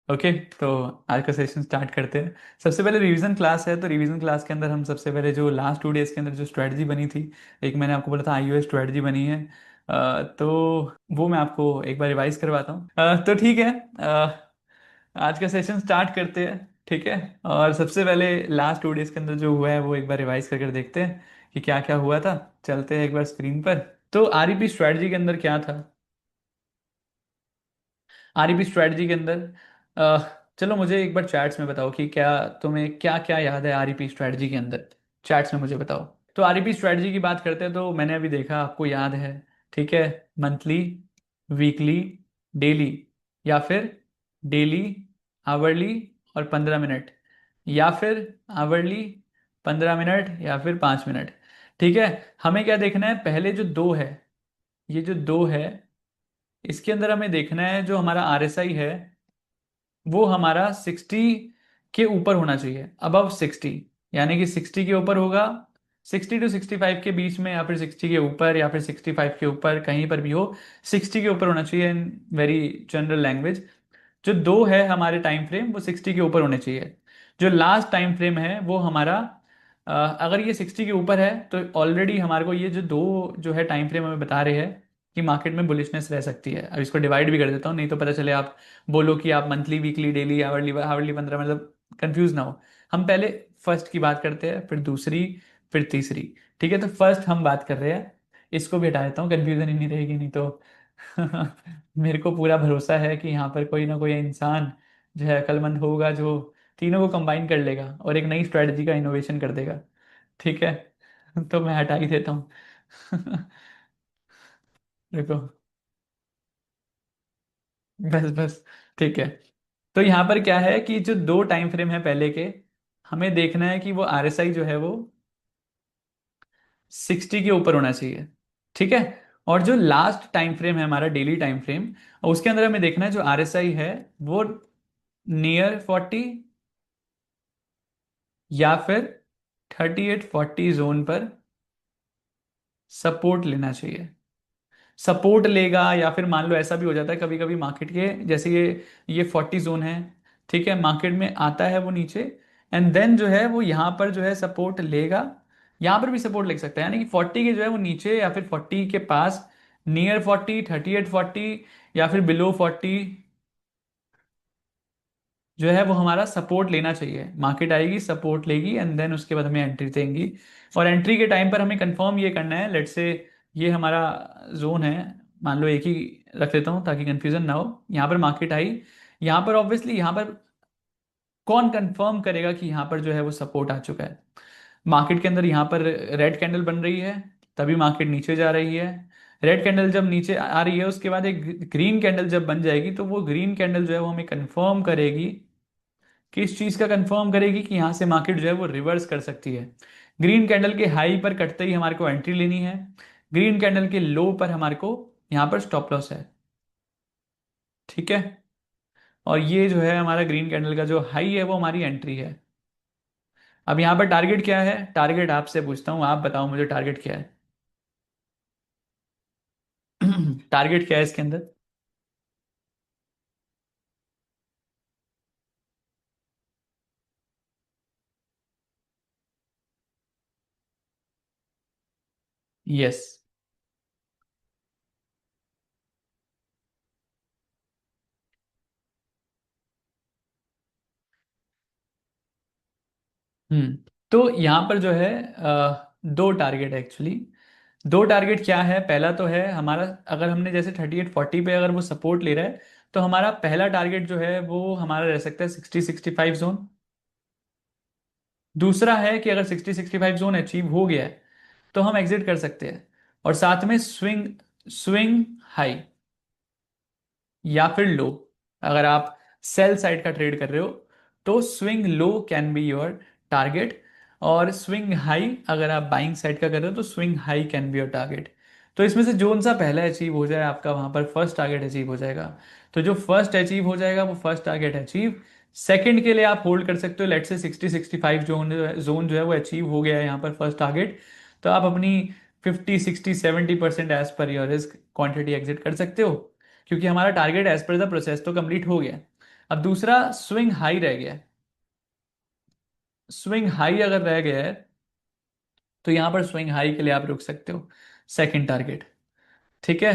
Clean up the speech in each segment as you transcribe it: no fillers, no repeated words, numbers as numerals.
Okay. तो आज का सेशन स्टार्ट करते हैं। सबसे पहले रिवीजन क्लास है, तो रिवीजन क्लास के अंदर हम सबसे पहले जो लास्ट 2 डेज के अंदर जो स्ट्रेटजी बनी थी, एक मैंने आपको बोला था iOS स्ट्रेटजी बनी है। तो वो मैं आपको एक बार रिवाइज करवाता हूँ। तो ठीक है। आज का सेशन स्टार्ट करते हैं। ठीक है। और सबसे पहले लास्ट 2 डेज के अंदर जो हुआ है वो एक बार रिवाइज करके देखते हैं कि क्या क्या हुआ था। चलते हैं एक बार स्क्रीन पर। तो आरईपी स्ट्रेटजी के अंदर क्या था? आरईपी स्ट्रेटजी के अंदर चलो मुझे एक बार चैट्स में बताओ कि क्या तुम्हें क्या क्या याद है आरईपी स्ट्रेटजी के अंदर। चैट्स में मुझे बताओ। तो आरईपी स्ट्रेटजी की बात करते हैं तो मैंने अभी देखा, आपको याद है। ठीक है। मंथली, वीकली, डेली, या फिर डेली, आवरली और 15 मिनट, या फिर आवरली, 15 मिनट, या फिर 5 मिनट। ठीक है। हमें क्या देखना है? पहले जो दो है, ये जो दो है, इसके अंदर हमें देखना है जो हमारा आरएसआई है वो हमारा 60 के ऊपर होना चाहिए, अबव 60। यानी कि 60 के ऊपर होगा, 60 to 65 के बीच में, या फिर 60 के ऊपर, या फिर 65 के ऊपर, कहीं पर भी हो, 60 के ऊपर होना चाहिए इन वेरी जनरल लैंग्वेज। जो दो है हमारे टाइम फ्रेम वो 60 के ऊपर होने चाहिए। जो लास्ट टाइम फ्रेम है वो हमारा अगर ये 60 के ऊपर है तो ऑलरेडी हमारे को ये जो दो जो है टाइम फ्रेम हमें बता रहे हैं कि मार्केट में बुलिशनेस रह सकती है। अब इसको डिवाइड भी कर देता हूँ, नहीं तो पता चले आप बोलो कि आप monthly, weekly, daily, hourly, hourly 15, मतलब कंफ्यूज ना हो। हम पहले फर्स्ट की बात करते हैं, फिर दूसरी, फिर तीसरी। ठीक है। तो फर्स्ट हम बात कर रहे हैं, इसको भी हटा देता हूँ, कंफ्यूजन ही नहीं रहेगी नहीं तो। मेरे को पूरा भरोसा है कि यहाँ पर कोई ना कोई इंसान जो है अक्लमंद होगा जो तीनों को कंबाइन कर लेगा और एक नई स्ट्रेटजी का इनोवेशन कर देगा। ठीक है। तो मैं हटा ही देता हूँ। देखो, बस बस। ठीक है। तो यहाँ पर क्या है कि जो दो टाइम फ्रेम है पहले के, हमें देखना है कि वो आरएसआई जो है वो 60 के ऊपर होना चाहिए। ठीक है। और जो लास्ट टाइम फ्रेम है हमारा डेली टाइम फ्रेम, उसके अंदर हमें देखना है जो आरएसआई है वो नियर 40 या फिर 38-40 जोन पर सपोर्ट लेना चाहिए। सपोर्ट लेगा, या फिर मान लो ऐसा भी हो जाता है कभी कभी मार्केट के, जैसे ये 40 जोन है। ठीक है। मार्केट में आता है वो नीचे, एंड देन जो है वो यहाँ पर जो है सपोर्ट लेगा। यहाँ पर भी सपोर्ट ले सकता है, यानी कि 40 के जो है वो नीचे, या फिर 40 के पास, नियर 40, 38-40, या फिर बिलो 40 जो है वो हमारा सपोर्ट लेना चाहिए। मार्केट आएगी, सपोर्ट लेगी, एंड देन उसके बाद हमें एंट्री देंगी। और एंट्री के टाइम पर हमें कंफर्म ये करना है, लेट से ये हमारा जोन है, मान लो एक ही रख लेता हूँ ताकि कंफ्यूजन ना हो। यहाँ पर मार्केट आई, यहाँ पर ऑब्वियसली यहाँ पर कौन कंफर्म करेगा कि यहाँ पर जो है वो सपोर्ट आ चुका है? मार्केट के अंदर यहाँ पर रेड कैंडल बन रही है, तभी मार्केट नीचे जा रही है। रेड कैंडल जब नीचे आ रही है उसके बाद एक ग्रीन कैंडल जब बन जाएगी, तो वो ग्रीन कैंडल जो है वो हमें कंफर्म करेगी, किस चीज का कंफर्म करेगी कि यहां से मार्केट जो है वो रिवर्स कर सकती है। ग्रीन कैंडल के हाई पर कटते ही हमारे को एंट्री लेनी है, ग्रीन कैंडल के लो पर हमारे को यहाँ पर स्टॉप लॉस है। ठीक है। और ये जो है हमारा ग्रीन कैंडल का जो हाई है वो हमारी एंट्री है। अब यहाँ पर टारगेट क्या है? टारगेट आपसे पूछता हूँ, आप बताओ मुझे टारगेट क्या है? टारगेट क्या है इसके अंदर? यस। तो यहाँ पर जो है दो टारगेट एक्चुअली। दो टारगेट क्या है? पहला तो है हमारा, अगर हमने जैसे 38-40 पे अगर वो सपोर्ट ले रहा है, तो हमारा पहला टारगेट जो है वो हमारा रह सकता है 60-65 जोन। दूसरा है कि अगर 60-65 जोन अचीव हो गया है तो हम एग्जिट कर सकते हैं। और साथ में स्विंग, स्विंग हाई या फिर लो, अगर आप सेल साइड का ट्रेड कर रहे हो तो swing low can be your target. और स्विंग हाई अगर आप बाइंग साइड का कर रहे हो तो swing high can be your target. तो इसमें से जोन सा पहला अचीव हो जाए आपका, वहां पर फर्स्ट टारगेट अचीव हो जाएगा। तो जो फर्स्ट अचीव हो जाएगा वो फर्स्ट टारगेट अचीव। सेकंड के लिए आप होल्ड कर सकते हो, लेट से 60-65 जोन जो है वो अचीव हो गया है यहाँ पर फर्स्ट टारगेट, तो आप अपनी 50-60-70% as per your risk quantity exit कर सकते हो, क्योंकि हमारा target as per the process तो कंप्लीट हो गया। अब दूसरा स्विंग हाई रह गया है। स्विंग हाई अगर रह गया है तो यहां पर स्विंग हाई के लिए आप रुक सकते हो, सेकंड टारगेट। ठीक है।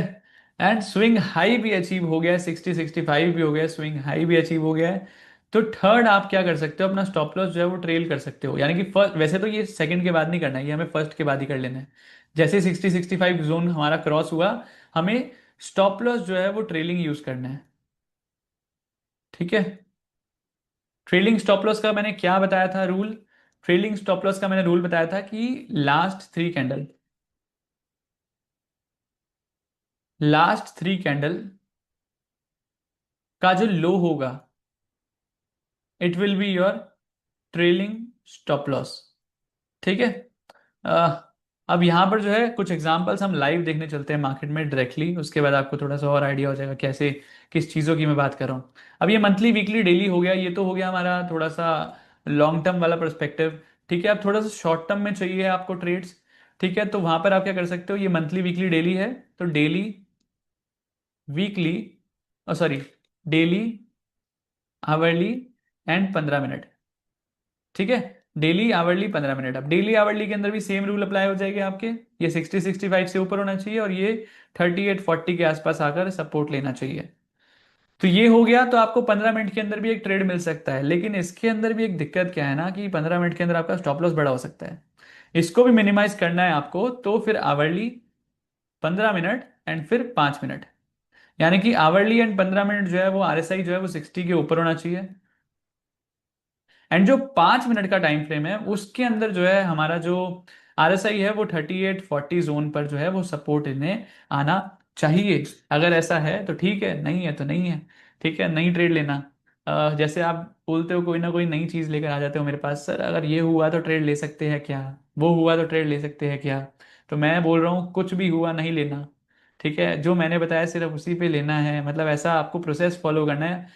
एंड स्विंग हाई भी अचीव हो गया है, 60-65 भी हो गया है, स्विंग हाई भी अचीव हो गया है। तो थर्ड आप क्या कर सकते हो, अपना स्टॉप लॉस जो है वो ट्रेल कर सकते हो, यानी कि फर्स्ट, वैसे तो ये सेकंड के बाद नहीं करना है, ये हमें फर्स्ट के बाद ही कर लेना है। जैसे 60-65 जोन हमारा क्रॉस हुआ, हमें स्टॉप लॉस जो है वो ट्रेलिंग यूज करना है। ठीक है। ट्रेलिंग स्टॉप लॉस का मैंने क्या बताया था रूल? ट्रेलिंग स्टॉप लॉस का मैंने रूल बताया था कि लास्ट थ्री कैंडल का जो लो होगा, it will be your trailing stop loss. ठीक है। अ, अब यहाँ पर जो है कुछ एग्जांपल्स हम लाइव देखने चलते हैं मार्केट में डायरेक्टली, उसके बाद आपको थोड़ा सा और आइडिया हो जाएगा कैसे, किस चीज़ों की मैं बात कर रहा हूँ। अब ये मंथली वीकली डेली हो गया, ये तो हो गया हमारा थोड़ा सा लॉन्ग टर्म वाला पर्सपेक्टिव। ठीक है। अब थोड़ा सा शॉर्ट टर्म में चाहिए आपको ट्रेड्स। ठीक है, तो वहां पर आप क्या कर सकते हो, ये मंथली वीकली डेली है, तो daily, weekly, sorry, daily, hourly and 15 minute. ठीक है। Daily hourly 15 minute. अब डेली आवरली के अंदर भी सेम रूल अप्लाई हो जाएंगे आपके। ये 60-65 से ऊपर होना चाहिए और ये 38-40 के आसपास आकर सपोर्ट लेना चाहिए। तो ये हो गया, तो आपको 15 मिनट के अंदर भी एक ट्रेड मिल सकता है, लेकिन इसके अंदर भी एक दिक्कत क्या है ना, कि 15 मिनट के अंदर आपका स्टॉप लॉस बड़ा हो सकता है। इसको भी मिनिमाइज करना है आपको, तो फिर आवरली, 15 मिनट एंड फिर 5 मिनट। यानी कि आवरली एंड 15 मिनट जो है वो आरएसआई जो है वो 60 के ऊपर होना चाहिए। एंड जो 5 मिनट का टाइम फ्रेम है उसके अंदर जो है हमारा जो आरएसआई है वो 38-40 जोन पर जो है वो सपोर्ट इन्हें आना चाहिए। अगर ऐसा है तो ठीक है, नहीं है तो नहीं है। ठीक है, नई ट्रेड लेना। जैसे आप बोलते हो, कोई ना कोई नई चीज लेकर आ जाते हो मेरे पास, सर अगर ये हुआ तो ट्रेड ले सकते हैं क्या, वो हुआ तो ट्रेड ले सकते हैं क्या? तो मैं बोल रहा हूँ कुछ भी हुआ नहीं लेना। ठीक है, जो मैंने बताया सिर्फ उसी पे लेना है, मतलब ऐसा आपको प्रोसेस फॉलो करना है।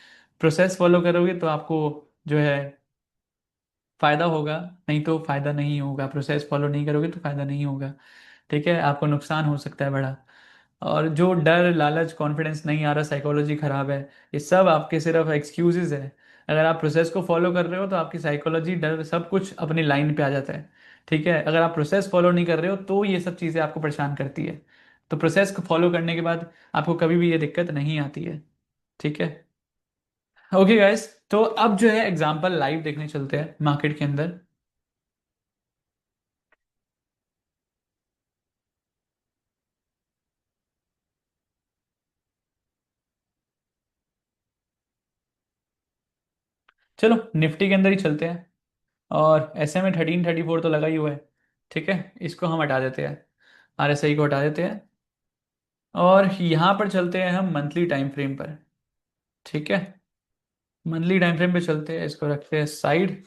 प्रोसेस फॉलो करोगे तो आपको जो है फायदा होगा, नहीं तो फायदा नहीं होगा। प्रोसेस फॉलो नहीं करोगे तो फायदा नहीं होगा। ठीक है, आपको नुकसान हो सकता है बड़ा। और जो डर, लालच, कॉन्फिडेंस नहीं आ रहा, साइकोलॉजी खराब है, ये सब आपके सिर्फ एक्सक्यूजेज है। अगर आप प्रोसेस को फॉलो कर रहे हो तो आपकी साइकोलॉजी, डर, सब कुछ अपनी लाइन पे आ जाता है। ठीक है, अगर आप प्रोसेस फॉलो नहीं कर रहे हो तो ये सब चीज़ें आपको परेशान करती है। तो प्रोसेस को फॉलो करने के बाद आपको कभी भी ये दिक्कत नहीं आती है। ठीक है। ओके गाइस, तो अब जो है एग्जांपल लाइव देखने चलते हैं मार्केट के अंदर। चलो निफ्टी के अंदर ही चलते हैं। और ऐसे में 1334 तो लगा ही हुआ है। ठीक है, इसको हम हटा देते हैं, आरएसआई को हटा देते हैं। और यहाँ पर चलते हैं हम मंथली टाइम फ्रेम पर। ठीक है, मंथली टाइम फ्रेम पे चलते हैं, इसको रखते हैं साइड।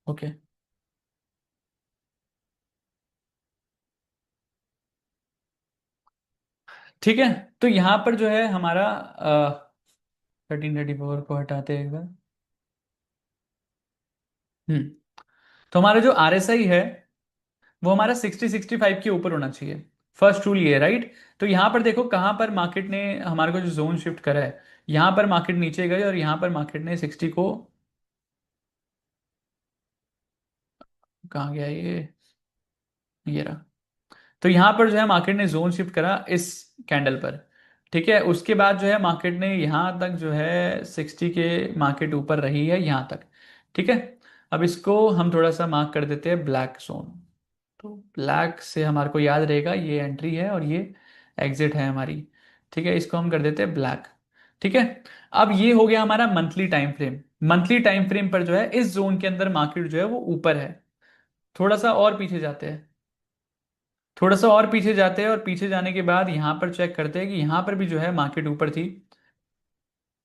ओके। ठीक है, तो यहाँ पर जो है हमारा 1334 को हटाते हैं एक बार। हम्म। तो हमारा जो आरएसआई है वो हमारा 60-65 के ऊपर होना चाहिए। फर्स्ट रूल ये है, राइट? तो यहाँ पर देखो कहाँ पर मार्केट ने हमारे को जो जोन शिफ्ट करा है, यहाँ पर मार्केट नीचे गई और यहाँ पर मार्केट ने 60 को, कहाँ गया ये रहा। तो यहाँ पर जो है मार्केट ने जोन शिफ्ट करा इस कैंडल पर। ठीक है, उसके बाद जो है मार्केट ने यहाँ तक जो है 60 के, मार्केट ऊपर रही है यहाँ तक। ठीक है। अब इसको हम थोड़ा सा मार्क कर देते हैं ब्लैक जोन। तो ब्लैक से हमारे को याद रहेगा ये एंट्री है और ये एग्जिट है हमारी। ठीक है, इसको हम कर देते हैं ब्लैक। ठीक है। अब ये हो गया हमारा monthly time frame. Monthly time frame पर जो है इस जोन के अंदर मार्केट जो है वो ऊपर है। थोड़ा सा और पीछे जाते हैं, थोड़ा सा और पीछे जाते हैं, और पीछे जाने के बाद यहाँ पर चेक करते हैं कि यहाँ पर भी जो है मार्केट ऊपर थी।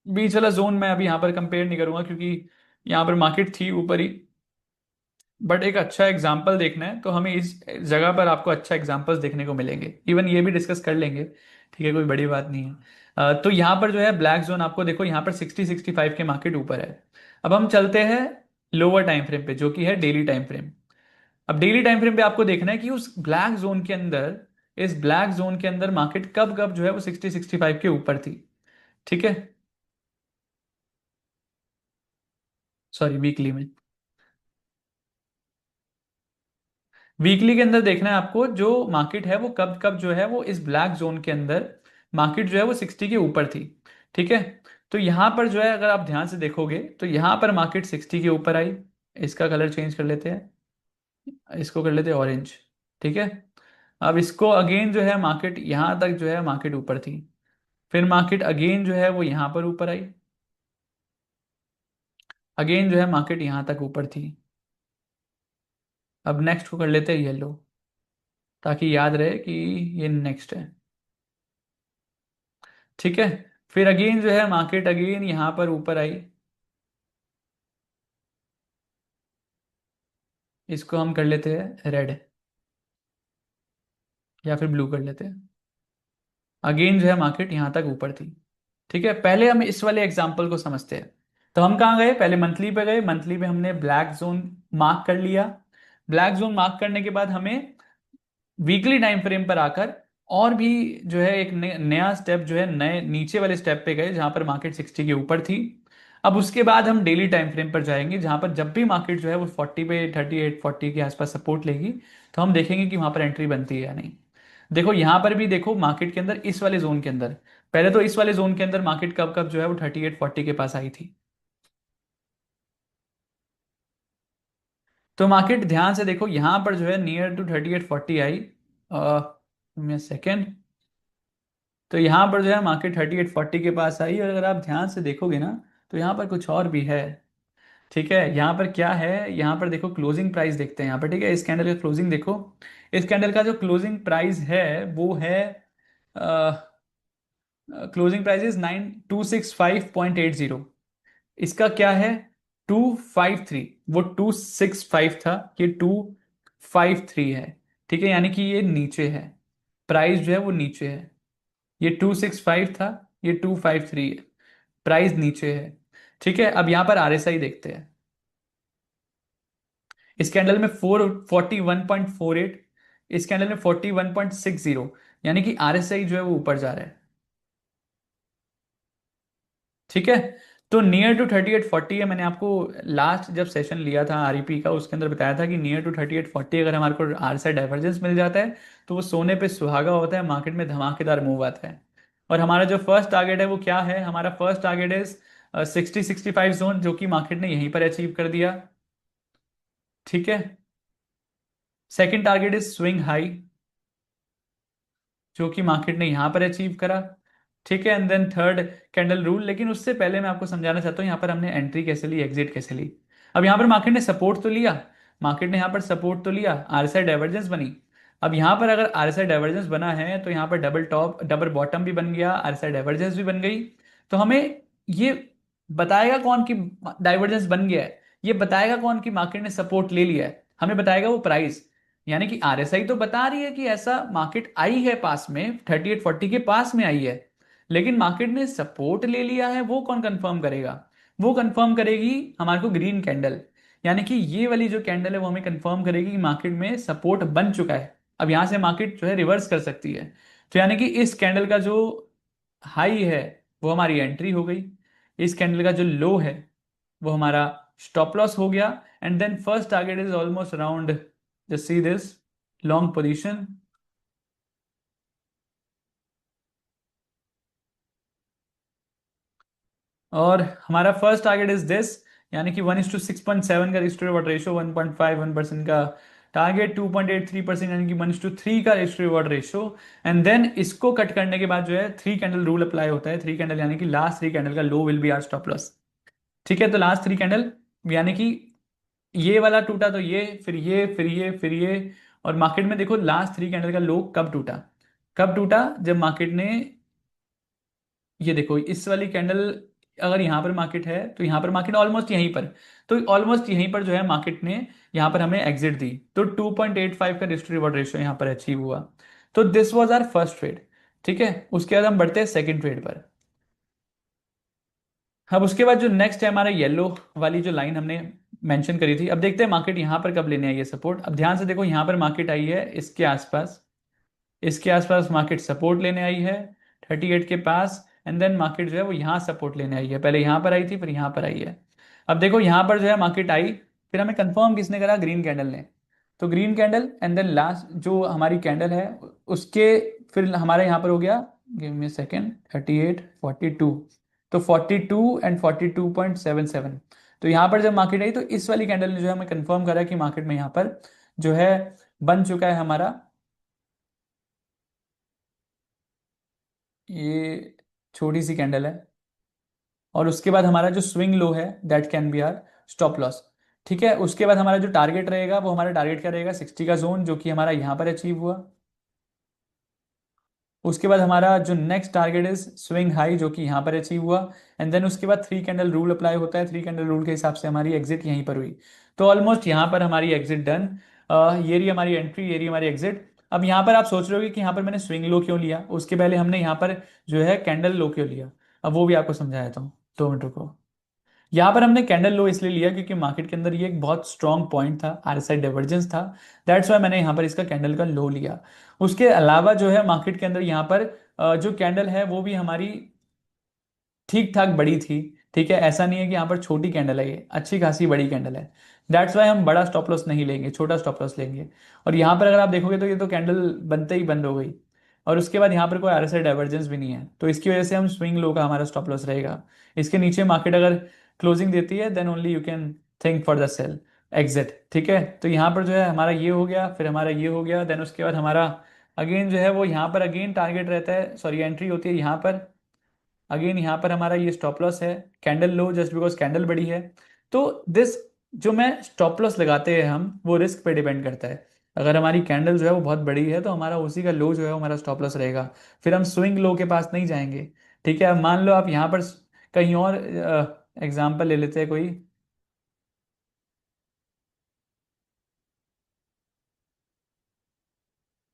बीच वाला जोन मैं अभी यहाँ पर कंपेयर नहीं करूंगा क्योंकि यहाँ पर मार्केट थी ऊपर ही। बट एक अच्छा एग्जाम्पल देखना है तो हमें इस जगह पर आपको अच्छा एग्जाम्पल्स देखने को मिलेंगे, इवन ये भी डिस्कस कर लेंगे ठीक है, कोई बड़ी बात नहीं है। तो यहाँ पर जो है ब्लैक जोन आपको देखो यहाँ पर 60-65 के मार्केट ऊपर है। अब हम चलते हैं लोअर टाइम फ्रेम पे जो कि है डेली टाइम फ्रेम। अब डेली टाइम फ्रेम पे आपको देखना है कि उस ब्लैक जोन के अंदर, इस ब्लैक जोन के अंदर मार्केट कब कब जो है वो 60-65 के ऊपर थी। ठीक है, सॉरी वीकली में। वीकली के अंदर देखना है आपको जो मार्केट है वो कब कब जो है वो इस ब्लैक जोन के अंदर मार्केट जो है वो 60 के ऊपर थी। ठीक है, तो यहां पर जो है अगर आप ध्यान से देखोगे तो यहां पर मार्केट 60 के ऊपर आई। इसका कलर चेंज कर लेते हैं, इसको कर लेते हैं ऑरेंज। ठीक है, अब इसको अगेन जो है मार्केट यहां तक जो है मार्केट ऊपर थी। फिर मार्केट अगेन जो है वो यहां पर ऊपर आई। अगेन जो है मार्केट यहां तक ऊपर थी। अब नेक्स्ट को कर लेते हैं येलो, ताकि याद रहे कि ये नेक्स्ट है। ठीक है, फिर अगेन जो है मार्केट अगेन यहां पर ऊपर आई। इसको हम कर लेते हैं रेड, या फिर ब्लू कर लेते हैं। अगेन जो है मार्केट यहां तक ऊपर थी। ठीक है, पहले हम इस वाले एग्जांपल को समझते हैं। तो हम कहाँ गए, पहले मंथली पे गए। मंथली में हमने ब्लैक जोन मार्क कर लिया। ब्लैक जोन मार्क करने के बाद हमें वीकली टाइम फ्रेम पर आकर और भी जो है एक नया स्टेप जो है नए नीचे वाले स्टेप पे गए जहां पर मार्केट 60 के ऊपर थी। अब उसके बाद हम डेली टाइम फ्रेम पर जाएंगे जहां पर जब भी मार्केट जो है वो 40 पे 38-40 के आसपास सपोर्ट लेगी तो हम देखेंगे कि वहां पर एंट्री बनती है या नहीं। देखो यहां पर भी देखो मार्केट के अंदर इस वाले जोन के अंदर, पहले तो इस वाले जोन के अंदर मार्केट कब कब जो है वो 38-40 के पास आई थी। तो मार्केट ध्यान से देखो यहां पर जो है नियर टू 38-40 आई। सेकेंड, तो यहाँ पर जो है मार्केट 38-40 के पास आई और अगर आप ध्यान से देखोगे ना तो यहाँ पर कुछ और भी है। ठीक है, यहाँ पर क्या है, यहाँ पर देखो क्लोजिंग प्राइस देखते हैं यहाँ पर। ठीक है, इस कैंडल का क्लोजिंग देखो। इस कैंडल का जो क्लोजिंग प्राइस है वो है, क्लोजिंग प्राइस इज 9265.80। इसका क्या है, 253। वो 265 था, ये 253 है। ठीक है, यानी कि ये नीचे है, प्राइस जो है वो नीचे है। ये 265 था, ये 253 है, प्राइस नीचे है। ठीक है, अब यहां पर आरएसआई देखते हैं। इस कैंडल में 41.48, इस कैंडल में 41.60, यानी कि आरएसआई जो है वो ऊपर जा रहा है। ठीक है, तो नियर टू 38-40 है। मैंने आपको लास्ट जब सेशन लिया था आरईपी का उसके अंदर बताया था कि नियर टू 38-40 अगर हमारे को आरएसआई डाइवर्जेंस मिल जाता है तो वो सोने पे सुहागा होता है, मार्केट में धमाकेदार मूव आता है। और हमारा जो फर्स्ट टारगेट है वो क्या है, हमारा फर्स्ट टारगेट इज 60-65 जोन, जो कि मार्केट ने यहीं पर अचीव कर दिया। ठीक है, second target is swing high, जो कि मार्केट ने यहां पर अचीव करा। ठीक है, and then third candle rule. लेकिन उससे पहले मैं आपको समझाना चाहता हूँ यहाँ पर हमने एंट्री कैसे ली, एग्जिट कैसे ली। अब यहाँ पर मार्केट ने सपोर्ट तो लिया, मार्केट ने यहाँ पर सपोर्ट तो लिया, आरएसआई डाइवर्जेंस बनी। अब यहाँ पर अगर आरएसआई डाइवर्जेंस बना है तो यहाँ पर डबल टॉप डबल बॉटम भी बन गया, आरएसआई डाइवर्जेंस भी बन गई। तो हमें ये बताएगा कौन कि डाइवर्जेंस बन गया है, ये बताएगा कौन कि मार्केट ने सपोर्ट ले लिया है, हमें बताएगा वो प्राइस। यानी कि आरएसआई तो बता रही है कि ऐसा मार्केट आई है पास में 38-40 के पास में आई है, लेकिन मार्केट ने सपोर्ट ले लिया है वो कौन कंफर्म करेगा, वो कंफर्म करेगी हमारे को ग्रीन कैंडल। यानी कि ये वाली जो कैंडल है वो हमें कंफर्म करेगी कि मार्केट में सपोर्ट बन चुका है, अब यहां से मार्केट जो है रिवर्स कर सकती है। तो यानी कि इस कैंडल का जो हाई है वो हमारी एंट्री हो गई, इस कैंडल का जो लो है वो हमारा स्टॉप लॉस हो गया। And then first target is almost around, just see this long position. और हमारा फर्स्ट टारगेट इज दिस, यानी कि 1:6.7 का रिस्क टू रिवॉर्ड रेशियो, 1.51% का टारगेट, 2.83% यानी कि 1:3 का risk to reward ratio. And then इसको कट करने के बाद जो है थ्री कैंडल रूल अप्लाई होता है। थ्री कैंडल यानी कि लास्ट थ्री कैंडल का low will be our stop loss. ठीक है, तो लास्ट थ्री कैंडल यानी कि ये वाला टूटा तो ये, फिर ये, फिर ये, फिर ये। और मार्केट में देखो लास्ट थ्री कैंडल का लो कब टूटा, कब टूटा, जब मार्केट ने, ये देखो इस वाली कैंडल, अगर यहाँ पर मार्केट है तो यहाँ पर मार्केट ऑलमोस्ट यहीं पर, तो ऑलमोस्ट यहीं पर जो है मार्केट ने यहाँ पर हमें एग्जिट दी, तो 2.85 का रिस्क रिवॉर्ड रेशियो यहाँ पर अचीव हुआ। तो this was our first trade. ठीक है, उसके बाद हम बढ़ते हैं सेकंड ट्रेड पर। अब उसके बाद जो नेक्स्ट है हमारा येलो वाली जो लाइन हमने मेंशन करी थी, अब देखते हैं मार्केट यहाँ पर कब लेने आई है सपोर्ट। अब ध्यान से देखो, यहाँ पर मार्केट आई है इसके आसपास, इसके आसपास मार्केट सपोर्ट लेने आई है 38 के पास, एंड देन मार्केट जो है वो यहाँ सपोर्ट लेने आई है, पहले यहाँ पर आई थी फिर यहाँ पर आई है। अब देखो यहाँ पर जो है मार्केट आई, फिर हमें कंफर्म किसने करा, ग्रीन कैंडल ने। तो green candle and then last जो हमारी कैंडल है उसके, फिर हमारा यहाँ पर हो गया, गिव मी सेकेंड, 38 42, तो 42 एंड 42.77। तो यहाँ पर जब मार्केट आई तो इस वाली कैंडल ने जो है हमें कंफर्म करा कि मार्केट में यहाँ पर जो है बन चुका है हमारा ये छोटी सी कैंडल है। और उसके बाद हमारा जो स्विंग लो है that can be our stop loss. ठीक है, उसके बाद हमारा जो टारगेट रहेगा वो हमारा टारगेट क्या रहेगा, 60 का जोन, जो कि हमारा यहाँ पर अचीव हुआ। उसके बाद हमारा जो next target is swing high, जो कि यहाँ पर अचीव हुआ। एंड देन उसके बाद थ्री कैंडल रूल अप्लाई होता है, थ्री कैंडल रूल के हिसाब से हमारी एग्जिट यहीं पर हुई। तो ऑलमोस्ट यहाँ पर हमारी एग्जिट डन। ये रही हमारी एंट्री, ये रही हमारी एग्जिट। अब यहाँ पर आप सोच रहे होगे कि यहाँ पर मैंने स्विंग लो क्यों लिया, उसके पहले हमने यहाँ पर जो है कैंडल लो क्यों लिया, अब वो भी आपको समझाया था। 2 मिनट रुको। यहाँ पर हमने कैंडल लो इसलिए लिया क्योंकि मार्केट के अंदर ये एक बहुत स्ट्रॉन्ग पॉइंट था, आरएसआई डाइवर्जेंस था। दैट्स वाई मैंने यहाँ पर इसका कैंडल का लो लिया। उसके अलावा जो है मार्केट के अंदर यहाँ पर जो कैंडल है वो भी हमारी ठीक ठाक बड़ी थी। ठीक है, ऐसा नहीं है कि यहाँ पर छोटी कैंडल है, ये अच्छी खासी बड़ी कैंडल है। दैट्स वाई हम बड़ा स्टॉप लॉस नहीं लेंगे, छोटा स्टॉप लॉस लेंगे। और यहाँ पर अगर आप देखोगे तो ये तो कैंडल बनते ही बंद हो गई, और उसके बाद यहाँ पर कोई आरएसआई डाइवर्जेंस भी नहीं है, तो इसकी वजह से हम स्विंग लो का हमारा स्टॉप लॉस रहेगा। इसके नीचे मार्केट अगर क्लोजिंग देती है then only you can think for the sell exit. ठीक है, तो यहाँ पर जो है हमारा ये हो गया, फिर हमारा ये हो गया, देन उसके बाद हमारा अगेन जो है वो यहाँ पर अगेन टारगेट रहता है, सॉरी एंट्री होती है यहाँ पर। अगेन यहाँ पर हमारा ये स्टॉप लॉस है, candle low just because candle बड़ी है। तो दिस जो मैं स्टॉप लॉस लगाते हैं हम, वो रिस्क पे डिपेंड करता है। अगर हमारी कैंडल जो है वो बहुत बड़ी है तो हमारा उसी का लो जो है वो हमारा स्टॉप लॉस रहेगा, फिर हम स्विंग लो के पास नहीं जाएंगे। ठीक है, अब मान लो आप यहाँ पर कहीं और एग्जाम्पल ले लेते हैं कोई।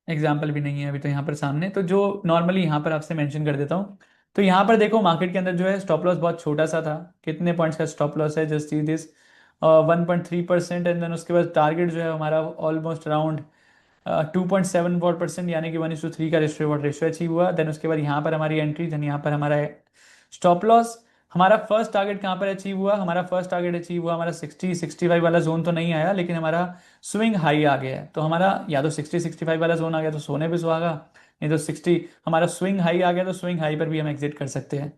एग्जाम्पल भी नहीं है अभी तो यहाँ पर सामने, तो जो नॉर्मली यहाँ पर आपसे मेंशन कर देता हूँ। तो यहाँ पर देखो मार्केट के अंदर जो है स्टॉप लॉस बहुत छोटा सा था, कितने पॉइंट्स का स्टॉप लॉस है, just see this 1.3%। And then उसके बाद टारगेट जो है हमारा ऑलमोस्ट अराउंड 2.74%, यानी कि 1:3 का रिस्क रिवॉर्ड रेशियो अचीव हुआ। देन उसके बाद यहाँ पर हमारी एंट्री, देन यहाँ पर हमारा स्टॉप लॉस। हमारा फर्स्ट टारगेट कहाँ पर अचीव हुआ, हमारा फर्स्ट टारगेट अचीव हुआ हमारा 60-65 वाला जोन तो नहीं आया, लेकिन हमारा स्विंग हाई आ गया है। तो हमारा या तो 60-65 वाला जोन आ गया तो सोने पे सुहागा, नहीं तो 60 हमारा स्विंग हाई आ गया तो स्विंग हाई पर भी हम एग्जिट कर सकते हैं।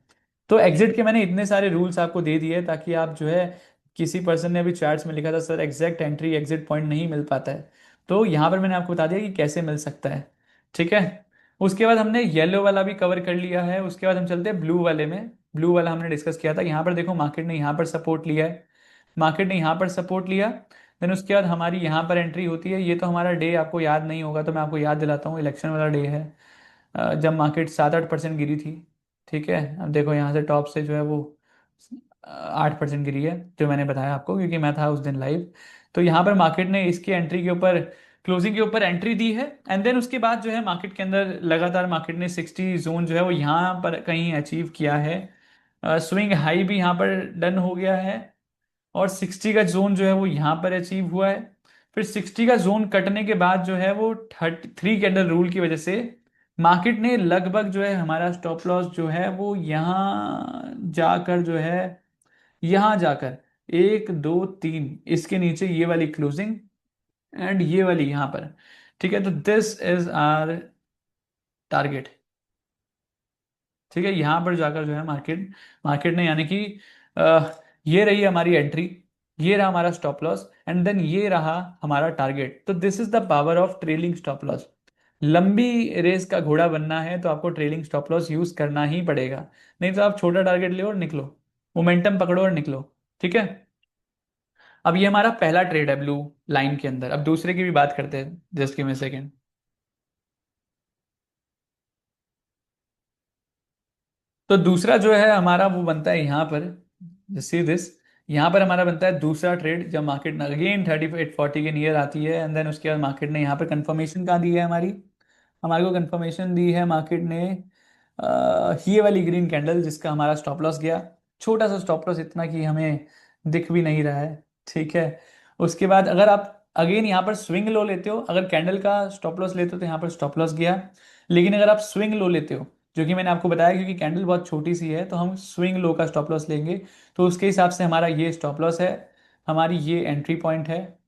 तो एग्जिट के मैंने इतने सारे रूल्स आपको दे दिए ताकि आप जो है, किसी पर्सन ने अभी चैट्स में लिखा था sir exact entry exit point नहीं मिल पाता है, तो यहाँ पर मैंने आपको बता दिया कि कैसे मिल सकता है। ठीक है, उसके बाद हमने येलो वाला भी कवर कर लिया है, उसके बाद हम चलते हैं ब्लू वाले में। ब्लू वाला हमने डिस्कस किया था, यहाँ पर देखो मार्केट ने यहाँ पर सपोर्ट लिया है, मार्केट ने यहाँ पर सपोर्ट लिया। देन उसके बाद हमारी यहाँ पर एंट्री होती है, ये तो हमारा डे आपको याद नहीं होगा तो मैं आपको याद दिलाता हूँ, इलेक्शन वाला डे है, जब मार्केट 7-8% गिरी थी। ठीक है, अब देखो यहाँ से टॉप से जो है वो 8% गिरी है, जो मैंने बताया आपको क्योंकि मैं था उस दिन लाइव। तो यहाँ पर मार्केट ने इसकी एंट्री के ऊपर, क्लोजिंग के ऊपर एंट्री दी है। एंड देन उसके बाद जो है मार्केट के अंदर लगातार मार्केट ने 60 जोन जो है वो यहाँ पर कहीं अचीव किया है। स्विंग हाई भी यहाँ पर डन हो गया है, और 60 का जोन जो है वो यहाँ पर अचीव हुआ है। फिर 60 का जोन कटने के बाद जो है वो 3 कैंडल रूल की वजह से मार्केट ने लगभग जो है हमारा स्टॉप लॉस जो है वो यहाँ जाकर जो है, यहाँ जाकर 1 2 3 इसके नीचे ये वाली क्लोजिंग एंड ये वाली यहाँ पर। ठीक है, तो दिस इज आर टारगेट। ठीक है, यहाँ पर जाकर जो है मार्केट मार्केट ने यानी कि ये रही हमारी एंट्री, ये रहा हमारा स्टॉप लॉस, एंड देन ये रहा हमारा टारगेट। तो this is the power of trailing stop loss. लंबी रेस का घोड़ा बनना है तो आपको ट्रेलिंग स्टॉप लॉस यूज करना ही पड़ेगा, नहीं तो आप छोटा टारगेट लो और निकलो, मोमेंटम पकड़ो और निकलो। ठीक है, अब ये हमारा पहला ट्रेड है ब्लू लाइन के अंदर, अब दूसरे की भी बात करते हैं, जस्ट गिव मी सेकेंड। तो दूसरा जो है हमारा वो बनता है यहाँ पर, सी दिस, यहाँ पर हमारा बनता है दूसरा ट्रेड जब मार्केट अगेन 38-40 के नियर आती है, एंड देन उसके बाद मार्केट ने यहाँ पर कंफर्मेशन कहाँ दी है हमारी, हमारे को कंफर्मेशन दी है मार्केट ने, ये वाली ग्रीन कैंडल जिसका हमारा स्टॉप लॉस गया, छोटा सा स्टॉप लॉस, इतना कि हमें दिख भी नहीं रहा है। ठीक है। उसके बाद अगर आप अगेन यहाँ पर स्विंग लो लेते हो, अगर कैंडल का स्टॉप लॉस लेते हो तो यहाँ पर स्टॉप लॉस गया। लेकिन अगर आप स्विंग लो लेते हो, जो कि मैंने आपको बताया, क्योंकि कैंडल बहुत छोटी सी है तो हम स्विंग लो का स्टॉप लॉस लेंगे। तो उसके हिसाब से हमारा ये स्टॉप लॉस है, हमारी ये एंट्री पॉइंट है।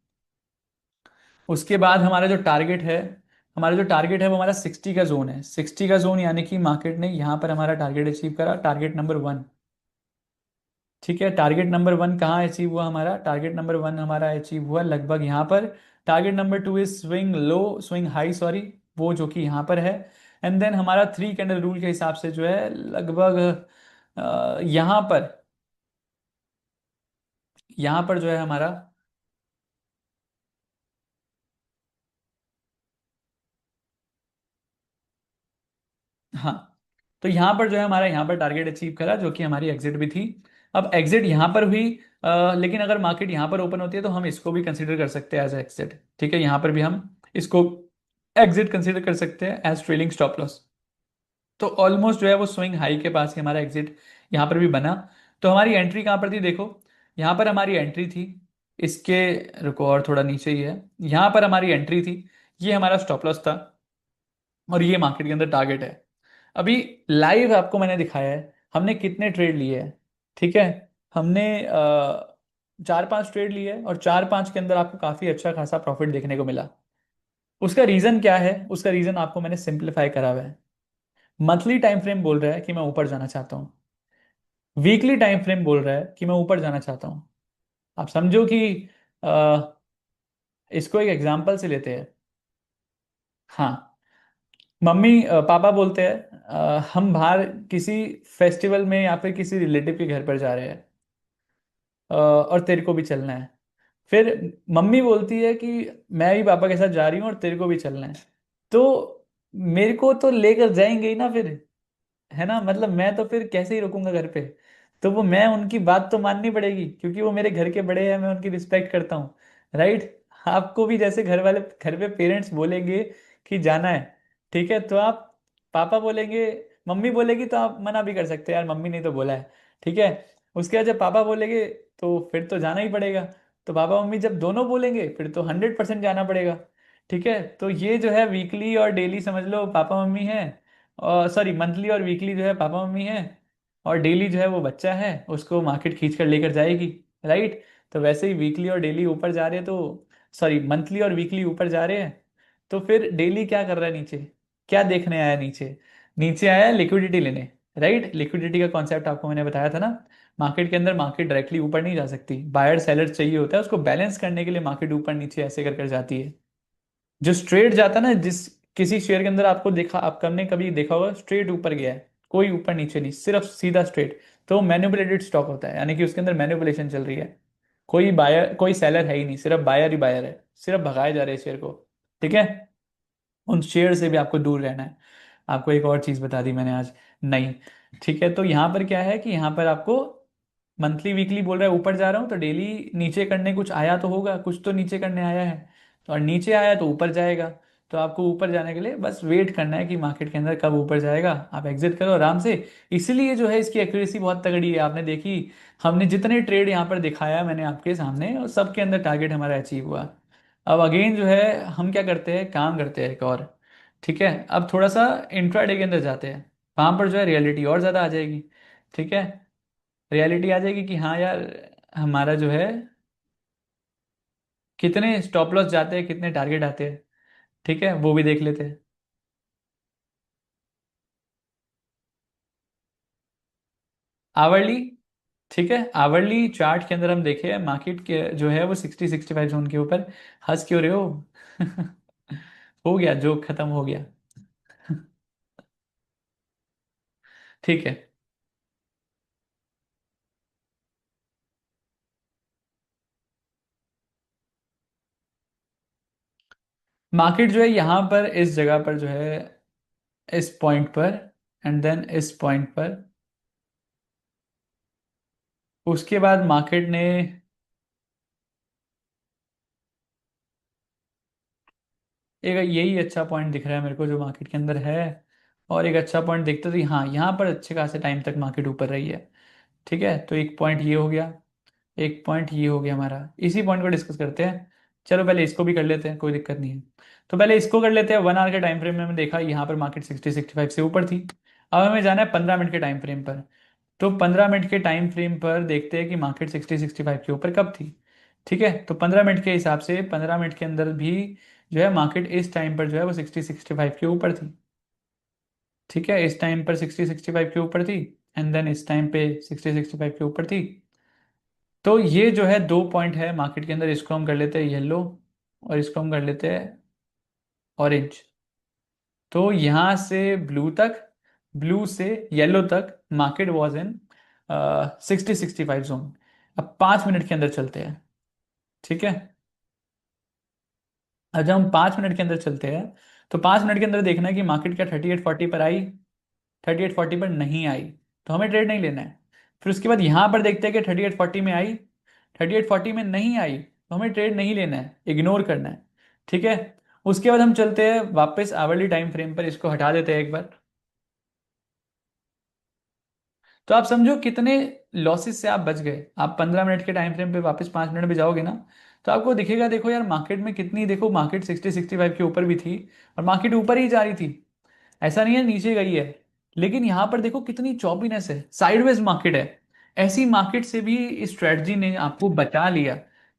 उसके बाद हमारा जो टारगेट है वो हमारा 60 का जोन है। 60 का जोन यानी कि मार्केट ने यहाँ पर हमारा टारगेट अचीव करा, टारगेट नंबर 1। ठीक है। टारगेट नंबर 1 कहाँ अचीव हुआ? हमारा टारगेट नंबर 1 हमारा अचीव हुआ लगभग यहाँ पर। Target number 2 is swing low, swing high sorry, वो जो कि यहाँ पर है। एंड देन हमारा 3 कैंडल रूल के हिसाब से जो है लगभग यहाँ पर, यहाँ पर जो है हमारा, हाँ, तो यहाँ पर जो है हमारा यहाँ पर टारगेट अचीव करा, जो कि हमारी एग्जिट भी थी। अब एग्जिट यहाँ पर हुई, लेकिन अगर मार्केट यहाँ पर ओपन होती है तो हम इसको भी कंसीडर कर सकते हैं एज एग्जिट। ठीक है, यहाँ पर भी हम इसको एग्जिट कंसीडर कर सकते हैं एज ट्रेलिंग स्टॉप लॉस। तो ऑलमोस्ट जो है वो स्विंग हाई के पास ही हमारा एग्जिट यहाँ पर भी बना। तो हमारी एंट्री कहाँ पर थी देखो, यहाँ पर हमारी एंट्री थी, इसके, रुको और थोड़ा नीचे ही है, यहाँ पर हमारी एंट्री थी, ये हमारा स्टॉप लॉस था, और ये मार्केट के अंदर टारगेट है। अभी लाइव आपको मैंने दिखाया है हमने कितने ट्रेड लिए हैं। ठीक है। हमने 4-5 ट्रेड लिए और 4-5 के अंदर आपको काफी अच्छा खासा प्रॉफिट देखने को मिला। उसका रीजन क्या है? उसका रीजन आपको मैंने सिंप्लीफाई करा हुआ है। मंथली टाइम फ्रेम बोल रहा है कि मैं ऊपर जाना चाहता हूँ, वीकली टाइम फ्रेम बोल रहा है कि मैं ऊपर जाना चाहता हूँ। आप समझो कि अ, इसको एक एग्जांपल से लेते हैं। हाँ, पापा बोलते हैं हम बाहर किसी फेस्टिवल में या फिर किसी रिलेटिव के घर पर जा रहे हैं, और तेरे को भी चलना है। फिर मम्मी बोलती है कि मैं भी पापा के साथ जा रही हूँ और तेरे को भी चलना है। तो मेरे को तो लेकर जाएंगे ही ना फिर, है ना, मतलब मैं तो फिर कैसे ही रुकूंगा घर पे। तो वो मैं उनकी बात तो माननी पड़ेगी, क्योंकि वो मेरे घर के बड़े हैं, मैं उनकी रिस्पेक्ट करता हूँ। राइट। आपको भी जैसे घर पे पेरेंट्स बोलेंगे कि जाना है, ठीक है, तो आप, पापा बोलेंगे, मम्मी बोलेगी तो आप मना भी कर सकते हैं, यार मम्मी ने तो बोला है। ठीक है। उसके बाद जब पापा बोलेंगे तो फिर तो जाना ही पड़ेगा। तो पापा मम्मी जब दोनों बोलेंगे फिर तो 100% जाना पड़ेगा। ठीक है। तो ये जो है वीकली और डेली समझ लो पापा मम्मी है, और सॉरी मंथली और वीकली जो है पापा मम्मी है, और डेली जो है वो बच्चा है, उसको मार्केट खींच कर लेकर जाएगी। राइट। तो वैसे ही वीकली और डेली ऊपर जा रहे हैं, तो सॉरी मंथली और वीकली ऊपर जा रहे हैं, तो फिर डेली क्या कर रहा है नीचे, क्या देखने आया नीचे? नीचे आया लिक्विडिटी लेने। राइट। लिक्विडिटी का कॉन्सेप्ट आपको मैंने बताया था ना, मार्केट के अंदर मार्केट डायरेक्टली ऊपर नहीं जा सकती, बायर सेलर चाहिए होता है, उसको बैलेंस करने के लिए मार्केट ऊपर नीचे ऐसे कर कर जाती है। जो स्ट्रेट जाता है ना, जिस किसी शेयर के अंदर आपको देखा, आप ने कभी देखा होगा स्ट्रेट ऊपर गया है, कोई ऊपर नीचे नहीं, सिर्फ सीधा स्ट्रेट, तो मैनिपुलेटेड स्टॉक होता है, यानी कि उसके अंदर मैनिपुलेशन चल रही है। कोई बायर कोई सेलर है ही नहीं, सिर्फ बायर ही बायर है, सिर्फ भगाए जा रहे हैं शेयर को। ठीक है। उन शेयर से भी आपको दूर रहना है। आपको एक और चीज बता दी मैंने आज, नहीं। ठीक है। तो यहाँ पर क्या है कि यहाँ पर आपको मंथली वीकली बोल रहा है ऊपर जा रहा हूँ, तो डेली नीचे करने कुछ आया तो होगा, कुछ तो नीचे करने आया है, तो और नीचे आया तो ऊपर जाएगा। तो आपको ऊपर जाने के लिए बस वेट करना है कि मार्केट के अंदर कब ऊपर जाएगा, आप एग्जिट करो आराम से। इसीलिए जो है इसकी एक्यूरेसी बहुत तगड़ी है, आपने देखी, हमने जितने ट्रेड यहाँ पर दिखाया मैंने आपके सामने, और सबके अंदर टारगेट हमारा अचीव हुआ। अब अगेन जो है हम क्या करते हैं, काम करते हैं एक और। ठीक है। अब थोड़ा सा इंट्राडे के अंदर जाते हैं, वहां पर जो है रियलिटी और ज़्यादा आ जाएगी। ठीक है। रियलिटी आ जाएगी कि हाँ यार, हमारा जो है कितने स्टॉप लॉस जाते हैं, कितने टारगेट आते हैं। ठीक है, वो भी देख लेते हैं। आवरली। ठीक है, आवरली चार्ट के अंदर हम देखे मार्केट के जो है वो 60-65 जोन के ऊपर। हंस क्यों रहे हो? हो गया, जोक खत्म हो गया। ठीक है। मार्केट जो है यहाँ पर इस जगह पर जो है, इस पॉइंट पर, एंड देन इस पॉइंट पर, उसके बाद मार्केट ने, एक यही अच्छा पॉइंट दिख रहा है मेरे को जो मार्केट के अंदर है। और एक अच्छा पॉइंट देखते तो हाँ, यहाँ पर अच्छे खासे टाइम तक मार्केट ऊपर रही है। ठीक है, तो एक पॉइंट ये हो गया, एक पॉइंट ये हो गया हमारा। इसी पॉइंट को डिस्कस करते हैं। चलो पहले इसको भी कर लेते हैं, कोई दिक्कत नहीं है। तो पहले इसको कर लेते हैं। 1 आवर के टाइम फ्रेम में हमने देखा यहाँ पर मार्केट 60-65 से ऊपर थी। अब हमें जाना है 15 मिनट के टाइम फ्रेम पर। तो 15 मिनट के टाइम फ्रेम पर देखते हैं कि मार्केट 60-65 के ऊपर कब थी। ठीक है, तो 15 मिनट के हिसाब से 15 मिनट के अंदर भी जो है मार्केट इस टाइम पर जो है वो 60-65 के ऊपर थी। ठीक है, इस टाइम पर 60-65 के ऊपर थी। एंड देन इस टाइम पे 60-65 के ऊपर थी। तो ये जो है दो पॉइंट है मार्केट के अंदर, इसको हम कर लेते हैं येलो और इसको हम कर लेते हैं ऑरेंज। तो यहाँ से ब्लू तक, ब्लू से येलो तक मार्केट वॉज इन 60-65 जोन। अब 5 मिनट के अंदर चलते हैं। ठीक है, अब जब हम 5 मिनट के अंदर चलते हैं तो 5 मिनट के अंदर देखना है कि मार्केट क्या 38-40 पर आई। 38-40 पर नहीं आई तो हमें ट्रेड नहीं लेना है। फिर उसके बाद यहाँ पर देखते हैं कि 38-40 में आई। 38-40 में नहीं आई तो हमें ट्रेड नहीं लेना है, इग्नोर करना है। ठीक है, उसके बाद हम चलते हैं वापस आवरली टाइम फ्रेम पर, इसको हटा देते हैं एक बार। तो आप समझो कितने लॉसेस से आप बच गए। आप 15 मिनट के टाइम फ्रेम पे वापस 5 मिनट पे जाओगे ना, तो आपको दिखेगा, देखो यार मार्केट में कितनी, देखो मार्केट 60-65 के ऊपर भी थी और मार्केट ऊपर ही जा रही थी। ऐसा नहीं है नीचे गई है। लेकिन यहां पर देखो कितनी चौपीनेस है, साइडवेज मार्केट है। ऐसी मार्केट से भी इस स्ट्रेटजी ने आपको बचा लिया।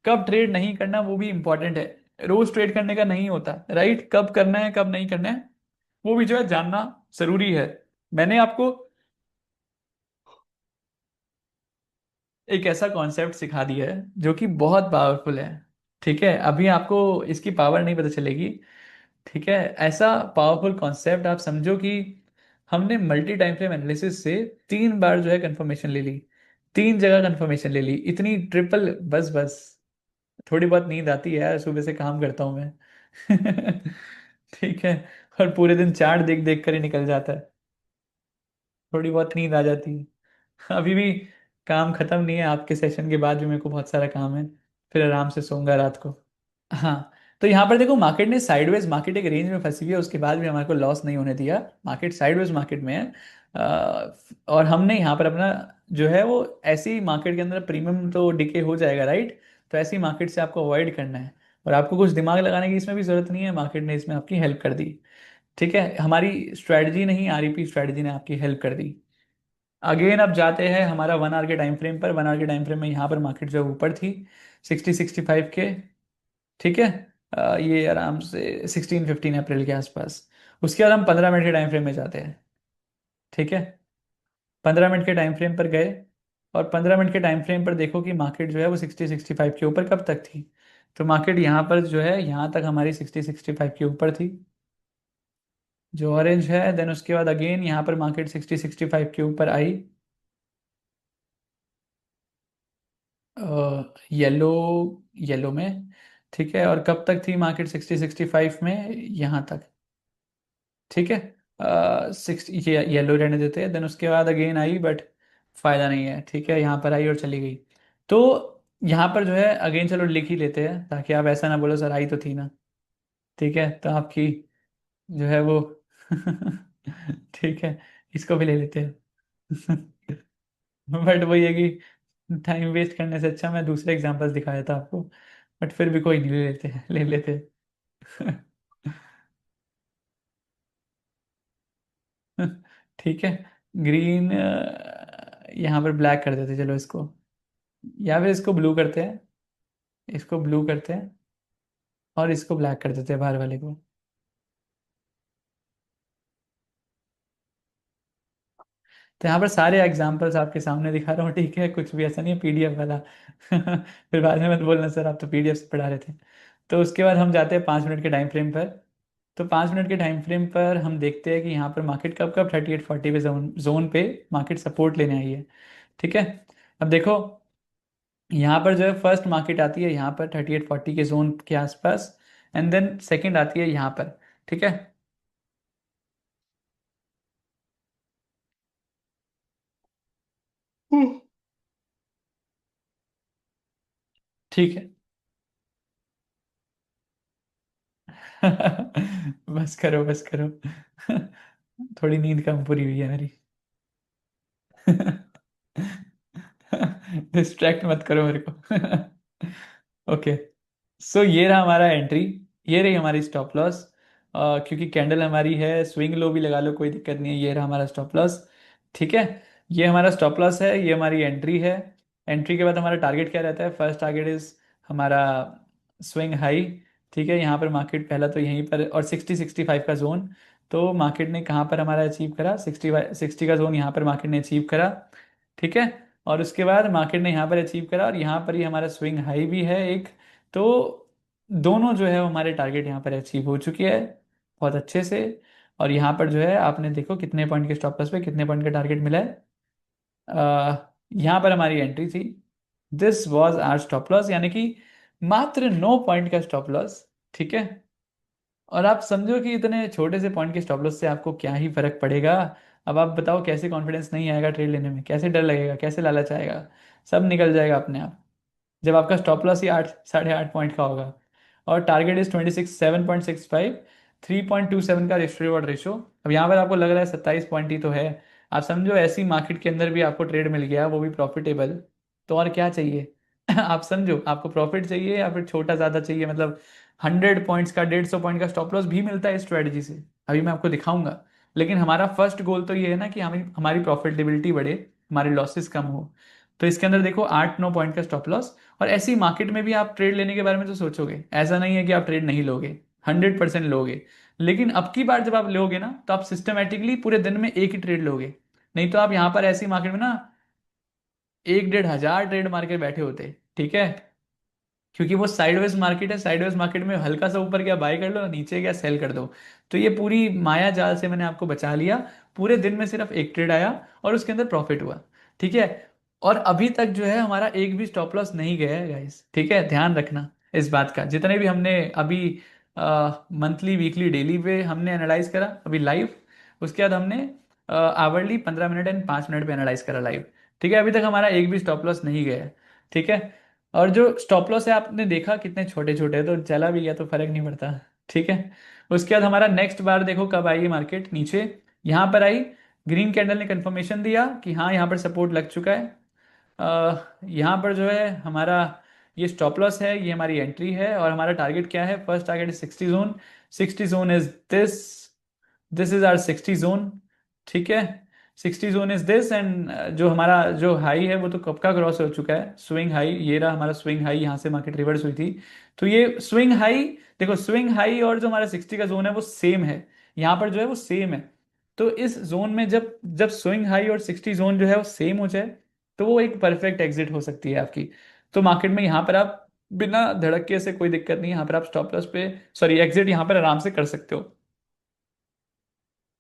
कब ट्रेड नहीं करना वो भी इंपॉर्टेंट है। रोज ट्रेड करने का नहीं होता राइट, कब करना है कब नहीं करना है वो भी जो है जानना जरूरी है। मैंने आपको एक ऐसा कॉन्सेप्ट सिखा दिया है जो कि बहुत पावरफुल है। ठीक है, अभी आपको इसकी पावर नहीं पता चलेगी। ठीक है, ऐसा पावरफुल कॉन्सेप्ट आप समझो कि हमने मल्टी टाइम फ्रेम एनालिसिस से 3 बार जो है कंफर्मेशन ले ली। 3 जगह कंफर्मेशन ले ली, इतनी ट्रिपल, बस बस। थोड़ी बहुत नींद आती है यार, सुबह से काम करता हूँ मैं। ठीक है, और पूरे दिन चार्ट देख देख कर ही निकल जाता है। थोड़ी बहुत नींद आ जाती है। अभी भी काम खत्म नहीं है, आपके सेशन के बाद भी मेरे को बहुत सारा काम है। फिर आराम से सोऊंगा रात को। हाँ, तो यहाँ पर देखो मार्केट ने साइडवेज, मार्केट एक रेंज में फंसी हुई है, उसके बाद भी हमारे को लॉस नहीं होने दिया। मार्केट साइडवेज मार्केट में है। और हमने यहाँ पर अपना जो है वो ऐसी मार्केट के अंदर प्रीमियम तो डिके हो जाएगा राइट। तो ऐसी मार्केट से आपको अवॉइड करना है। और आपको कुछ दिमाग लगाने की इसमें भी जरूरत नहीं है, मार्केट ने इसमें आपकी हेल्प कर दी। ठीक है, हमारी स्ट्रैटेजी नहीं, आरईपी स्ट्रैटेजी ने आपकी हेल्प कर दी। अगेन अब जाते हैं हमारा 1 आवर के टाइम फ्रेम पर। 1 आवर के टाइम फ्रेम में यहाँ पर मार्केट जो है ऊपर थी 60-65 के। ठीक है, ये आराम से 16-15 अप्रैल के आसपास। उसके बाद हम 15 मिनट के टाइम फ्रेम में जाते हैं। ठीक है, 15 मिनट के टाइम फ्रेम पर गए और 15 मिनट के टाइम फ्रेम पर देखो कि मार्केट जो है वो 60-65 के ऊपर कब तक थी। तो मार्केट यहाँ पर जो है यहाँ तक हमारी 60-65 के ऊपर थी, जो ऑरेंज है। देन उसके बाद अगेन यहाँ पर मार्केट 60-65 के ऊपर आई, येलो, येलो में। ठीक है, और कब तक थी मार्केट 60-65 में, यहाँ तक। ठीक है, 60, ये येलो रहने देते हैं। देन उसके बाद अगेन आई बट फायदा नहीं है। ठीक है, यहाँ पर आई और चली गई। तो यहाँ पर जो है अगेन चलो लिख ही लेते हैं ताकि आप ऐसा ना बोलो सर आई तो थी ना। ठीक है, तो आपकी जो है वो ठीक है, इसको भी ले लेते हैं। बट वही है कि टाइम वेस्ट करने से अच्छा मैं दूसरे एग्जांपल्स दिखाया था आपको। बट फिर भी कोई नहीं, ले लेते हैं ले लेते हैं। ठीक है, ग्रीन, यहाँ पर ब्लैक कर देते चलो इसको, या फिर इसको ब्लू करते हैं। इसको ब्लू करते हैं और इसको ब्लैक कर देते हैं बाहर वाले को। तो यहाँ पर सारे एग्जांपल्स आपके सामने दिखा रहा हूँ। ठीक है, कुछ भी ऐसा नहीं है पीडीएफ वाला। फिर बाद में मत बोलना सर आप तो पीडीएफ से पढ़ा रहे थे। तो उसके बाद हम जाते हैं 5 मिनट के टाइम फ्रेम पर। तो 5 मिनट के टाइम फ्रेम पर हम देखते हैं कि यहाँ पर मार्केट कब कब 38-40 पे जोन जोन पे मार्केट सपोर्ट लेने आई है। ठीक है, अब देखो यहाँ पर जो है फर्स्ट मार्केट आती है यहाँ पर 38-40 के जोन के आसपास। एंड देन सेकंड आती है यहाँ पर। ठीक है। हम्म। ठीक है। बस करो बस करो। थोड़ी नींद कम पूरी हुई है मेरी। डिस्ट्रैक्ट मत करो मेरे को। ओके। सो ये रहा हमारा एंट्री, ये रही हमारी स्टॉप लॉस। क्योंकि कैंडल हमारी है, स्विंग लो भी लगा लो कोई दिक्कत नहीं है, ये रहा हमारा स्टॉप लॉस। ठीक है, ये हमारा स्टॉप लॉस है, ये हमारी एंट्री है। एंट्री के बाद हमारा टारगेट क्या रहता है? फर्स्ट टारगेट इज हमारा स्विंग हाई। ठीक है, यहाँ पर मार्केट पहला तो यहीं पर, और 60-65 का जोन। तो मार्केट ने कहाँ पर हमारा अचीव करा? 60 का जोन यहाँ पर मार्केट ने अचीव करा। ठीक है, और उसके बाद मार्केट ने यहाँ पर अचीव करा, और यहाँ पर ही हमारा स्विंग हाई भी है एक। तो दोनों जो है वो हमारे टारगेट यहाँ पर अचीव हो चुके हैं बहुत अच्छे से। और यहाँ पर जो है आपने देखो कितने पॉइंट के स्टॉप लॉस पे कितने पॉइंट का टारगेट मिला है। यहाँ पर हमारी एंट्री थी, this was our stop loss, यानी कि मात्र 9 पॉइंट का स्टॉप लॉस। ठीक है, और आप समझो कि इतने छोटे से पॉइंट के स्टॉप लॉस से आपको क्या ही फर्क पड़ेगा। अब आप बताओ कैसे कॉन्फिडेंस नहीं आएगा ट्रेड लेने में, कैसे डर लगेगा, कैसे लालच आएगा? सब निकल जाएगा अपने आप जब आपका स्टॉप लॉस ही 8 साढ़े 8 पॉइंट का होगा। और टारगेट इज 27.65, 3.27 का रिस्क रिवॉर्ड रेशो। अब यहाँ पर आपको लग रहा है 27 पॉइंट ही तो है। आप समझो ऐसी मार्केट के अंदर भी आपको ट्रेड मिल गया, वो भी प्रॉफिटेबल, तो और क्या चाहिए? आप समझो, आपको प्रॉफिट चाहिए या फिर छोटा ज़्यादा चाहिए? मतलब 100 पॉइंट्स का, 150 पॉइंट का स्टॉप लॉस भी मिलता है इस स्ट्रेटजी से, अभी मैं आपको दिखाऊंगा। लेकिन हमारा फर्स्ट गोल तो ये है ना कि हमें हमारी प्रॉफिटेबिलिटी बढ़े, हमारे लॉसेस कम हो। तो इसके अंदर देखो 8-9 पॉइंट का स्टॉप लॉस। और ऐसी मार्केट में भी आप ट्रेड लेने के बारे में तो सोचोगे, ऐसा नहीं है कि आप ट्रेड नहीं लोगे, 100% लोगे। लेकिन अब की बार जब आप लोगे ना, तो आप सिस्टमेटिकली पूरे दिन में एक ही ट्रेड लोगे। नहीं तो आप यहाँ पर ऐसी मार्केट में ना 1-1.5 हजार ट्रेड मार के बैठे होते। ठीक है, क्योंकि वो साइडवेज मार्केट है, साइडवेज मार्केट में हल्का सा ऊपर गया बाय कर लो, नीचे गया सेल कर दो। तो ये पूरी माया जाल से मैंने आपको बचा लिया। पूरे दिन में सिर्फ एक ट्रेड आया और उसके अंदर प्रॉफिट हुआ। ठीक है, और अभी तक जो है हमारा एक भी स्टॉप लॉस नहीं गया है गाइस। ठीक है, ध्यान रखना इस बात का। जितने भी हमने अभी मंथली वीकली डेली पे हमने एनालाइज करा अभी लाइव, उसके बाद हमने आवरली 15 मिनट एंड 5 मिनट पे एनालाइज करा लाइव। ठीक है, अभी तक हमारा एक भी स्टॉप लॉस नहीं गया है। ठीक है, और जो स्टॉप लॉस है आपने देखा कितने छोटे छोटे हैं, तो चला भी गया तो फर्क नहीं पड़ता। ठीक है, उसके बाद हमारा नेक्स्ट बार देखो कब आई मार्केट नीचे, यहाँ पर आई। ग्रीन कैंडल ने कंफर्मेशन दिया कि हाँ यहाँ पर सपोर्ट लग चुका है। यहाँ पर जो है हमारा ये स्टॉप लॉस है, ये हमारी एंट्री है, और हमारा टारगेट क्या है? First target is 60 zone. 60 zone is this, this is our 60 zone. ठीक है, 60 जोन इज दिस, एंड जो हमारा जो हाई है वो तो कब का क्रॉस हो चुका है, स्विंग हाई। ये रहा हमारा स्विंग हाई, यहाँ से मार्केट रिवर्स हुई थी। तो ये स्विंग हाई, देखो स्विंग हाई और जो हमारा 60 का जोन है वो सेम है, यहाँ पर जो है वो सेम है। तो इस जोन में जब जब स्विंग हाई और 60 जोन जो है वो सेम हो जाए, तो वो एक परफेक्ट एग्जिट हो सकती है आपकी। तो मार्केट में यहाँ पर आप बिना धड़के से, कोई दिक्कत नहीं, यहाँ पर आप स्टॉप लॉस पे, सॉरी एग्जिट यहाँ पर आराम से कर सकते हो।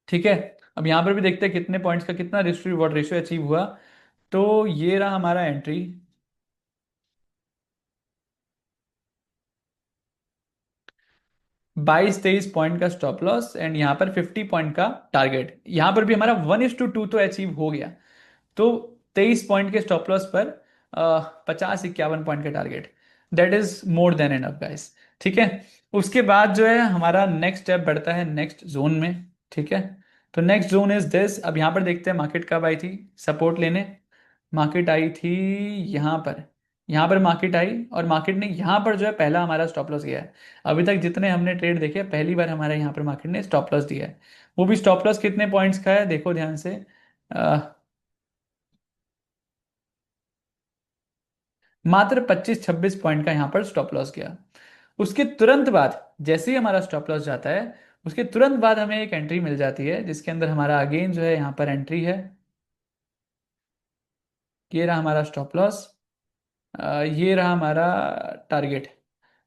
ठीक है, अब यहाँ पर भी देखते हैं कितने पॉइंट्स का कितना रिस्क रिवॉर्ड रेशियो अचीव हुआ। तो ये रहा हमारा एंट्री, 22-23 पॉइंट का स्टॉप लॉस, एंड यहाँ पर 50 पॉइंट का टारगेट। यहाँ पर भी हमारा 1:2 तो अचीव हो गया। तो 23 पॉइंट के स्टॉप लॉस पर 50-51 पॉइंट का target, that is more than enough guys. ठीक है, उसके बाद जो है हमारा नेक्स्ट स्टेप बढ़ता है नेक्स्ट जोन में। ठीक है, तो नेक्स्ट जोन इज दिस। अब यहाँ पर देखते हैं मार्केट कब आई थी सपोर्ट लेने। मार्केट आई थी यहाँ पर, यहाँ पर मार्केट आई, और मार्केट ने यहाँ पर जो है पहला हमारा स्टॉप लॉस किया है। अभी तक जितने हमने ट्रेड देखे पहली बार हमारे यहाँ पर मार्केट ने स्टॉप लॉस दिया है। वो भी स्टॉप लॉस कितने पॉइंट्स का है देखो ध्यान से, मात्र 25-26 पॉइंट का यहाँ पर स्टॉप लॉस गया। उसके तुरंत बाद जैसे ही हमारा स्टॉप लॉस जाता है, उसके तुरंत बाद हमें एक एंट्री मिल जाती है, जिसके अंदर हमारा अगेन जो है यहाँ पर एंट्री है। ये रहा हमारा स्टॉप लॉस, ये रहा हमारा टारगेट।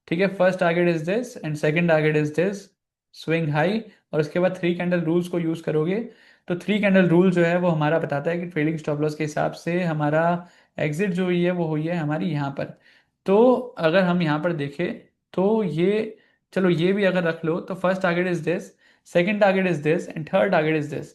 ठीक है, first target is this and second target is this, swing high. और उसके बाद 3 कैंडल रूल्स को यूज करोगे। तो 3 कैंडल रूल जो है वो हमारा बताता है कि ट्रेडिंग स्टॉप लॉस के हिसाब से हमारा एग्जिट जो हुई है वो हुई है हमारी यहाँ पर। तो अगर हम यहाँ पर देखें तो ये, चलो ये भी अगर रख लो, तो first target is this, second target is this and third target is this.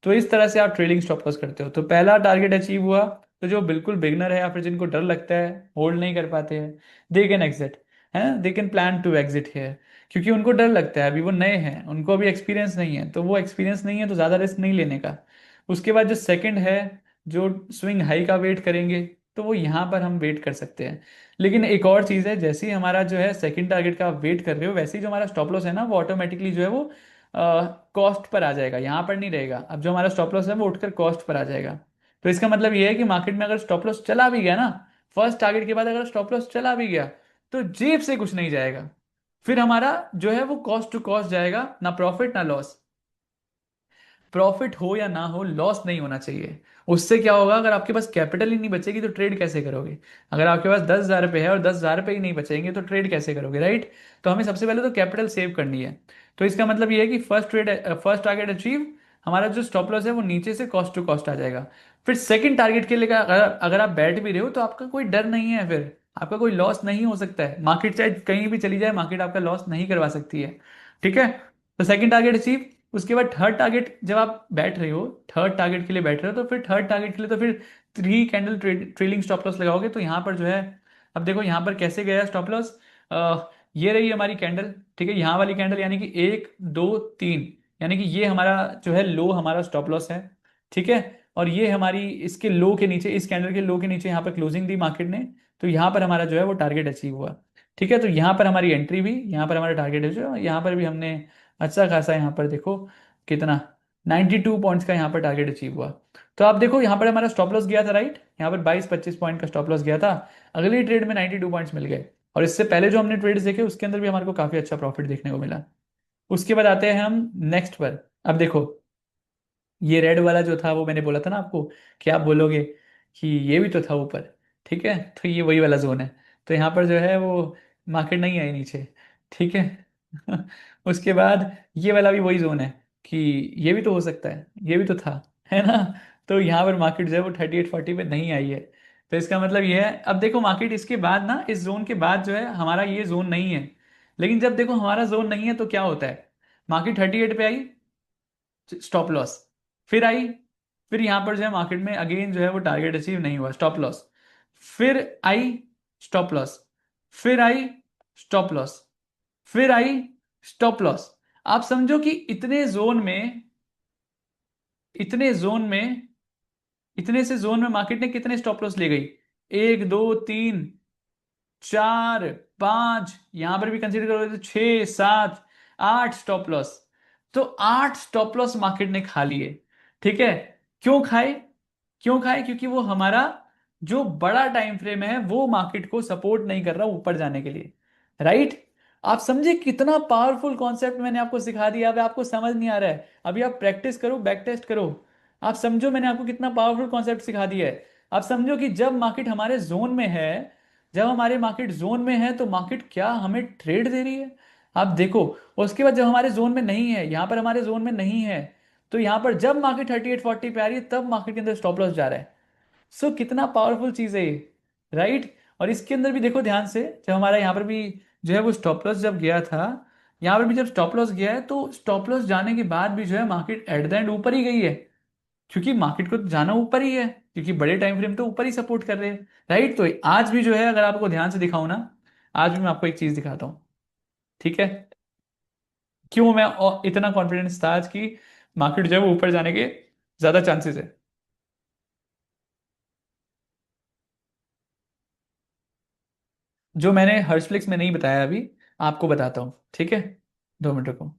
तो इस तरह से आप ट्रेडिंग स्टॉप लॉस करते हो। तो पहला टारगेट अचीव हुआ, तो जो बिल्कुल बिगनर है या फिर जिनको डर लगता है, होल्ड नहीं कर पाते हैं, दे कैन एग्जिट, है, they can plan to exit here. क्योंकि उनको डर लगता है, अभी वो नए हैं, उनको अभी एक्सपीरियंस नहीं है, तो वो एक्सपीरियंस नहीं है तो ज़्यादा रिस्क नहीं लेने का। उसके बाद जो सेकंड है, जो स्विंग हाई का वेट करेंगे, तो वो यहाँ पर हम वेट कर सकते हैं। लेकिन एक और चीज़ है, जैसे ही हमारा जो है सेकंड टारगेट का वेट कर रहे हो, वैसे ही जो हमारा स्टॉप लॉस है ना, वो ऑटोमेटिकली जो है वो कॉस्ट पर आ जाएगा, यहाँ पर नहीं रहेगा। अब जो हमारा स्टॉप लॉस है वो उठकर कॉस्ट पर आ जाएगा। तो इसका मतलब ये है कि मार्केट में अगर स्टॉप लॉस चला भी गया ना, फर्स्ट टारगेट के बाद अगर स्टॉप लॉस चला भी गया, तो जेब से कुछ नहीं जाएगा। फिर हमारा जो है वो कॉस्ट टू कॉस्ट जाएगा, ना प्रॉफिट ना लॉस। प्रॉफिट हो या ना हो, लॉस नहीं होना चाहिए। उससे क्या होगा, अगर आपके पास कैपिटल ही नहीं बचेगी तो ट्रेड कैसे करोगे? अगर आपके पास 10,000 रुपये है और 10,000 रुपये ही नहीं बचेंगे तो ट्रेड कैसे करोगे, राइट? तो हमें सबसे पहले तो कैपिटल सेव करनी है। तो इसका मतलब ये है कि फर्स्ट टारगेट अचीव, हमारा जो स्टॉप लॉस है वो नीचे से कॉस्ट टू कॉस्ट आ जाएगा। फिर सेकंड टारगेट के लिए अगर अगर आप बैठ भी रहे हो तो आपका कोई डर नहीं है, फिर आपका कोई लॉस नहीं हो सकता है। मार्केट चाहे कहीं भी चली जाए, मार्केट आपका लॉस नहीं करवा सकती है। ठीक है? तो सेकंड टारगेट अचीव। उसके बाद थर्ड टारगेट, जब आप बैठ रहे हो, थर्ड टारगेट के लिए बैठ रहे हो, तो फिर थर्ड टारगेट के लिए तो फिर 3 कैंडल ट्रेलिंग स्टॉप लॉस लगाओगे। तो यहाँ पर जो है, अब देखो यहाँ पर कैसे गया स्टॉप लॉस। ये रही हमारी कैंडल, ठीक है, यहाँ वाली कैंडल, यानी कि 1 2 3, यानी कि ये हमारा जो है लो, हमारा स्टॉप लॉस है। ठीक है? और ये हमारी इसके लो के नीचे, इस कैंडल के लो के नीचे यहाँ पर क्लोजिंग दी मार्केट ने। तो यहाँ पर हमारा जो है वो टारगेट अचीव हुआ। ठीक है? तो यहाँ पर हमारी एंट्री भी, यहाँ पर हमारा टारगेट है जो, यहाँ पर भी हमने अच्छा खासा, यहाँ पर देखो कितना, 92 पॉइंट्स का यहाँ पर टारगेट अचीव हुआ। तो आप देखो यहाँ पर हमारा स्टॉप लॉस गया था, राइट? यहाँ पर 22-25 पॉइंट का स्टॉप लॉस गया था। अगली ट्रेड में 92 पॉइंट्स मिल गए। और इससे पहले जो हमने ट्रेड्स देखे उसके अंदर भी हमारे को काफी अच्छा प्रॉफिट देखने को मिला। उसके बाद आते हैं हम नेक्स्ट पर। अब देखो, ये रेड वाला जो था वो मैंने बोला था ना आपको कि आप बोलोगे कि ये भी तो था ऊपर। ठीक है? तो ये वही वाला जोन है। तो यहाँ पर जो है वो मार्केट नहीं आई नीचे। ठीक है? उसके बाद ये वाला भी वही जोन है कि ये भी तो हो सकता है, ये भी तो था, है ना? तो यहाँ पर मार्केट जो है वो 38-40 पे नहीं आई है। तो इसका मतलब ये है, अब देखो मार्केट इसके बाद ना, इस जोन के बाद जो है हमारा ये जोन नहीं है। लेकिन जब देखो हमारा जोन नहीं है तो क्या होता है, मार्केट 38 पे आई, स्टॉप लॉस। फिर आई, फिर यहां पर जो है मार्केट में अगेन जो है वो टारगेट अचीव नहीं हुआ, स्टॉप लॉस। फिर आई, स्टॉप लॉस। फिर आई, स्टॉप लॉस। फिर आई, स्टॉप लॉस। आप समझो कि इतने जोन में, इतने से जोन में मार्केट ने कितने स्टॉप लॉस ले गई? 1 2 3 4 5, यहां पर भी कंसीडर करोगे तो 6 7 8 स्टॉप लॉस। तो 8 स्टॉप लॉस मार्केट ने खा लिए। ठीक है? क्यों खाए? क्यों खाए? क्योंकि वो हमारा जो बड़ा टाइम फ्रेम है वो मार्केट को सपोर्ट नहीं कर रहा ऊपर जाने के लिए, राइट? आप समझे कितना पावरफुल कॉन्सेप्ट मैंने आपको सिखा दिया। अब आपको समझ नहीं आ रहा है, अभी आप प्रैक्टिस करो, बैक टेस्ट करो। आप समझो मैंने आपको कितना पावरफुल कॉन्सेप्ट सिखा दिया है। आप समझो कि जब मार्केट हमारे जोन में है, जब हमारे मार्केट जोन में है तो मार्केट क्या हमें ट्रेड दे रही है? आप देखो। उसके बाद जब हमारे जोन में नहीं है, यहां पर हमारे जोन में नहीं है, तो यहां पर जब मार्केट 38-40 पे आ रही है तब मार्केट के अंदर स्टॉप लॉस जा रहा है। सो कितना पावरफुल चीज है ये, राइट? और इसके अंदर भी देखो ध्यान से, जब हमारा यहाँ पर भी जो है वो स्टॉप लॉस जब गया था, यहाँ पर भी जब स्टॉप लॉस गया है तो स्टॉप लॉस जाने के बाद भी जो है मार्केट एट द एंड ऊपर ही गई है। क्योंकि मार्केट को तो जाना ऊपर ही है, क्योंकि बड़े टाइम फ्रेम तो ऊपर ही सपोर्ट कर रहे हैं, राइट? तो आज भी जो है, अगर आपको ध्यान से दिखाऊं ना, आज भी मैं आपको एक चीज दिखाता हूँ। ठीक है? क्यों मैं इतना कॉन्फिडेंस था आज की मार्केट जो है वो ऊपर जाने के ज्यादा चांसेस है। जो मैंने हर्षफ्लिक्स में नहीं बताया अभी, आपको बताता हूँ, ठीक है? 2 मिनट को।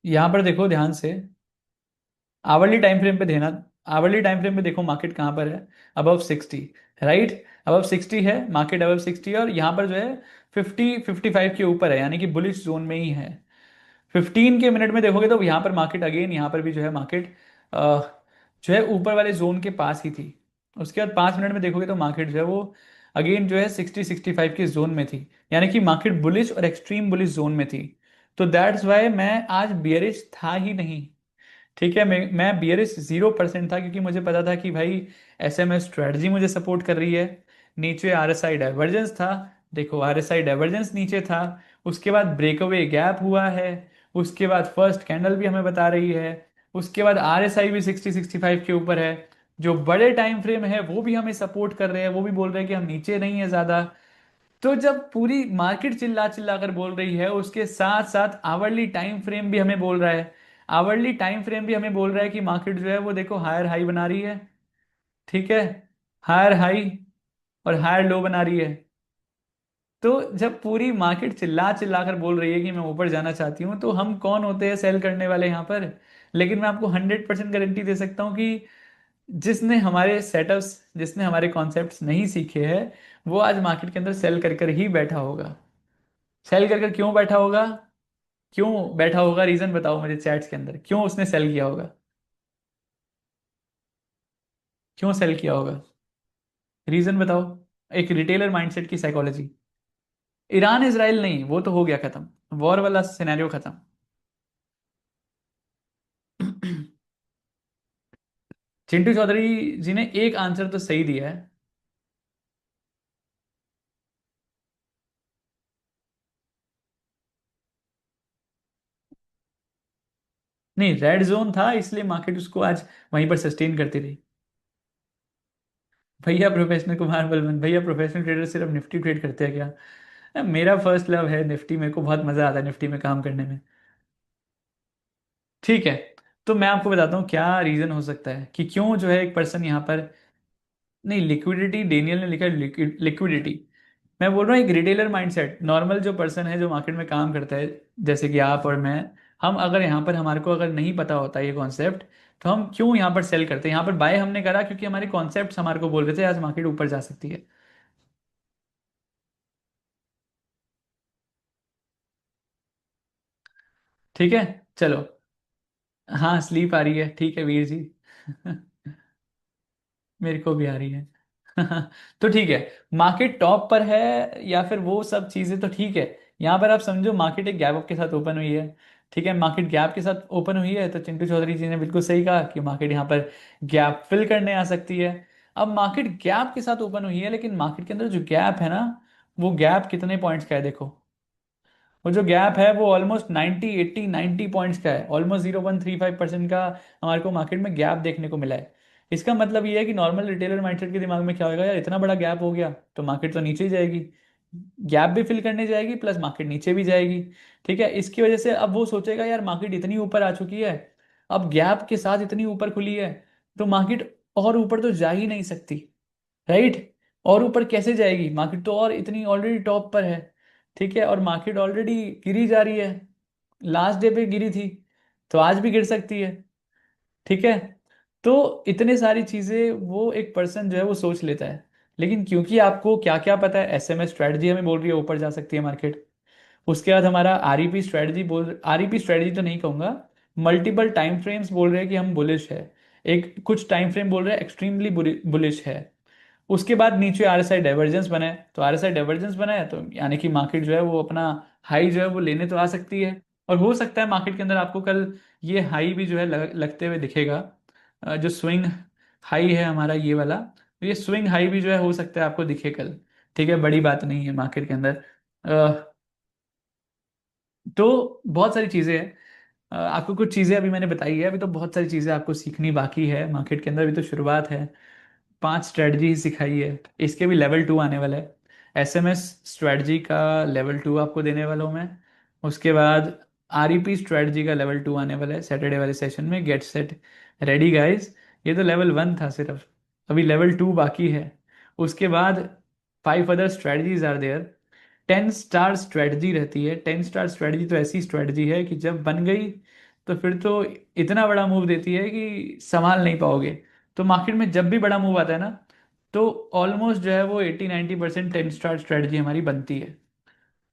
यहाँ पर देखो ध्यान से, आवरली टाइम फ्रेम पे देना। आवरली टाइम फ्रेम पे देखो मार्केट कहाँ पर है, अबव 60, राइट? अबव 60 है मार्केट, अबव 60 है, और यहाँ पर जो है 50-55 के ऊपर है, यानी कि बुलिश जोन में ही है। 15 के मिनट में देखोगे तो यहाँ पर मार्केट अगेन, यहाँ पर भी जो है मार्केट जो है ऊपर वाले जोन के पास ही थी। उसके बाद 5 मिनट में देखोगे तो मार्केट जो है वो अगेन जो है 60-65 के जोन में थी, यानी कि मार्केट बुलिश और एक्सट्रीम बुलिश जोन में थी। तो दैट्स वाई मैं आज बियरिश था ही नहीं। ठीक है? मैं बियरिश 0% था, क्योंकि मुझे पता था कि भाई एसएमएस स्ट्रेटजी मुझे सपोर्ट कर रही है। नीचे आरएसआई डाइवर्जेंस था, देखो आरएसआई डाइवर्जेंस नीचे था। उसके बाद ब्रेकअवे गैप हुआ है। उसके बाद फर्स्ट कैंडल भी हमें बता रही है। उसके बाद आरएसआई भी 60-65 के ऊपर है। जो बड़े टाइम फ्रेम है वो भी हमें सपोर्ट कर रहे हैं, वो भी बोल रहे हैं कि हम नीचे नहीं है ज्यादा। तो जब पूरी मार्केट चिल्ला चिल्ला कर बोल रही है, उसके साथ साथ आवरली टाइम फ्रेम भी हमें बोल रहा है, आवरली टाइम फ्रेम भी हमें बोल रहा है कि मार्केट जो है वो देखो हायर हाई बना रही है। ठीक है, हायर हाई और हायर लो बना रही है। तो जब पूरी मार्केट चिल्ला चिल्ला कर बोल रही है कि मैं ऊपर जाना चाहती हूँ, तो हम कौन होते हैं सेल करने वाले यहाँ पर। लेकिन मैं आपको 100% गारंटी दे सकता हूँ कि जिसने हमारे सेटअप्स, जिसने हमारे कॉन्सेप्ट्स नहीं सीखे हैं, वो आज मार्केट के अंदर सेल कर कर ही बैठा होगा। सेल कर कर क्यों बैठा होगा? क्यों बैठा होगा, रीजन बताओ मुझे चैट्स के अंदर, क्यों उसने सेल किया होगा? क्यों सेल किया होगा? रीजन बताओ। एक रिटेलर माइंडसेट की साइकोलॉजी। ईरान इजराइल नहीं, वो तो हो गया खत्म, वॉर वाला सिनेरियो खत्म। चिंटू चौधरी जी ने एक आंसर तो सही दिया है। नहीं, रेड जोन था इसलिए मार्केट उसको आज वहीं पर सस्टेन करती रही। भैया प्रोफेशनल, कुमार बलवंत भैया प्रोफेशनल ट्रेडर सिर्फ निफ्टी ट्रेड करते हैं क्या? मेरा फर्स्ट लव है निफ्टी, मेरे को बहुत मजा आता है निफ्टी में काम करने में। ठीक है, तो मैं आपको बताता हूँ क्या रीजन हो सकता है कि क्यों जो है एक पर्सन यहाँ पर। नहीं, लिक्विडिटी डेनियल ने लिखा है, लिक्विडिटी। मैं बोल रहा हूँ एक रिटेलर माइंडसेट, नॉर्मल जो पर्सन है जो मार्केट में काम करता है, जैसे कि आप और मैं, हम अगर यहाँ पर हमारे को अगर नहीं पता होता ये कॉन्सेप्ट, तो हम क्यों यहाँ पर सेल करते हैं? यहाँ पर बाय हमने करा क्योंकि हमारे कॉन्सेप्ट्स हमारे को बोल रहे थे आज मार्केट ऊपर जा सकती है। ठीक है, चलो। हाँ, स्लीप आ रही है, ठीक है वीर जी। मेरे को भी आ रही है। तो ठीक है, मार्केट टॉप पर है या फिर वो सब चीजें तो ठीक है। यहाँ पर आप समझो मार्केट एक गैप अप के साथ ओपन हुई है। ठीक है, मार्केट गैप के साथ ओपन हुई है, तो चिंटू चौधरी जी ने बिल्कुल सही कहा कि मार्केट यहाँ पर गैप फिल करने आ सकती है। अब मार्केट गैप के साथ ओपन हुई है, लेकिन मार्केट के अंदर जो गैप है ना, वो गैप कितने पॉइंट्स का है देखो। वो जो गैप है वो ऑलमोस्ट 90 80 90 पॉइंट्स का है, ऑलमोस्ट 0.35% का हमारे को मार्केट में गैप देखने को मिला है। इसका मतलब ये है कि नॉर्मल रिटेलर माइंडसेट के दिमाग में क्या होगा, यार इतना बड़ा गैप हो गया तो मार्केट तो नीचे ही जाएगी, गैप भी फिल करने जाएगी प्लस मार्केट नीचे भी जाएगी। ठीक है, इसकी वजह से अब वो सोचेगा यार मार्केट इतनी ऊपर आ चुकी है, अब गैप के साथ इतनी ऊपर खुली है, तो मार्केट और ऊपर तो जा ही नहीं सकती। राइट? और ऊपर कैसे जाएगी मार्केट, तो और इतनी ऑलरेडी टॉप पर है। ठीक है, और मार्केट ऑलरेडी गिरी जा रही है, लास्ट डे पे गिरी थी, तो आज भी गिर सकती है। ठीक है, तो इतने सारी चीजें वो एक पर्सन जो है वो सोच लेता है। लेकिन क्योंकि आपको क्या क्या पता है, एसएमएस स्ट्रेटजी हमें बोल रही है ऊपर जा सकती है मार्केट। उसके बाद हमारा आरईपी स्ट्रेटजी बोल, आरईपी स्ट्रेटजी तो नहीं कहूंगा, मल्टीपल टाइम फ्रेम्स बोल रहे हैं कि हम बुलिश है। एक कुछ टाइम फ्रेम बोल रहे हैं एक्सट्रीमली बुलिश है। उसके बाद नीचे आरएसआई डाइवर्जेंस बना है, तो आरएसआई डाइवर्जेंस बना है तो यानी कि मार्केट जो है वो अपना हाई जो है वो लेने तो आ सकती है। और हो सकता है मार्केट के अंदर आपको कल ये हाई भी जो है लगते हुए दिखेगा। जो स्विंग हाई है हमारा ये वाला, तो ये स्विंग हाई भी जो है हो सकता है आपको दिखे कल। ठीक है, बड़ी बात नहीं है मार्केट के अंदर। तो बहुत सारी चीज़ें हैं। आपको कुछ चीज़ें अभी मैंने बताई है, अभी तो बहुत सारी चीज़ें आपको सीखनी बाकी है मार्केट के अंदर, अभी तो शुरुआत है। 5 स्ट्रेटजी सिखाई है, इसके भी लेवल 2 आने वाला है। एसएमएस स्ट्रेटजी का लेवल 2 आपको देने वाला हूँ मैं। उसके बाद आरईपी स्ट्रेटजी का लेवल 2 आने वाला है सैटरडे वाले सेशन में, गेट सेट रेडी गाइस। ये तो लेवल 1 था सिर्फ, अभी लेवल 2 बाकी है। उसके बाद 5 other strategies are there. 10 star strategy रहती है, 10 स्टार स्ट्रेटजी तो ऐसी स्ट्रेटजी है कि जब बन गई तो फिर तो इतना बड़ा मूव देती है कि संभाल नहीं पाओगे। तो मार्केट में जब भी बड़ा मूव आता है ना, तो ऑलमोस्ट जो है वो 80 90% 10 स्टार स्ट्रेटजी हमारी बनती है।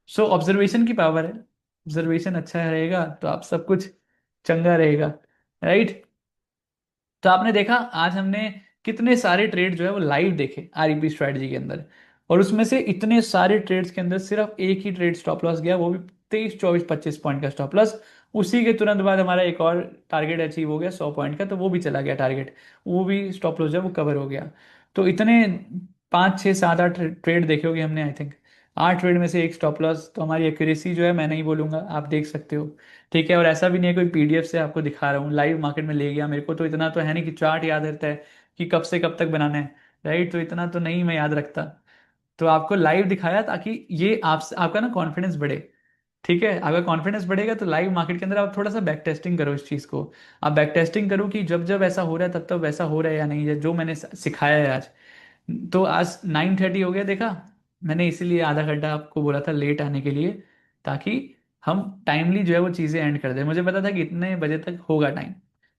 सो ऑब्जर्वेशन की पावर है, ऑब्जर्वेशन अच्छा रहेगा तो आप सब कुछ चंगा रहेगा। राइट? तो आपने देखा आज हमने कितने सारे ट्रेड जो है वो लाइव देखे आरईपी स्ट्रेटजी के अंदर, और उसमें से इतने सारे ट्रेड्स के अंदर सिर्फ एक ही ट्रेड स्टॉप लॉस गया, वो भी 23 24 25 पॉइंट का स्टॉप लॉस। उसी के तुरंत बाद हमारा एक और टारगेट अचीव हो गया 100 पॉइंट का, तो वो भी चला गया टारगेट, वो भी स्टॉप लॉस जो है वो कवर हो गया। तो इतने 5 6 7 8 ट्रेड देखे होंगे हमने आई थिंक। 8 ट्रेड में से एक स्टॉप लॉस, तो हमारी एक्यूरेसी जो है मैं नहीं बोलूंगा, आप देख सकते हो। ठीक है, और ऐसा भी नहीं है कोई पीडीएफ से आपको दिखा रहा हूँ, लाइव मार्केट में ले गया, मेरे को तो इतना तो है नहीं कि चार्ट याद रहता है कि कब से कब तक बनाना है, राइट, तो इतना तो नहीं मैं याद रखता। तो आपको लाइव दिखाया ताकि ये आप आपका ना कॉन्फिडेंस बढ़े। ठीक है, अगर कॉन्फिडेंस बढ़ेगा तो लाइव मार्केट के अंदर आप थोड़ा सा बैक टेस्टिंग करो इस चीज़ को। आप बैक टेस्टिंग करो कि जब जब ऐसा हो रहा है तब तब वैसा हो रहा है या नहीं है, जो मैंने सिखाया है आज। तो आज 9:30 हो गया, देखा, मैंने इसीलिए आधा घंटा आपको बोला था लेट आने के लिए, ताकि हम टाइमली जो है वो चीज़ें एंड कर दें। मुझे पता था कि इतने बजे तक होगा टाइम,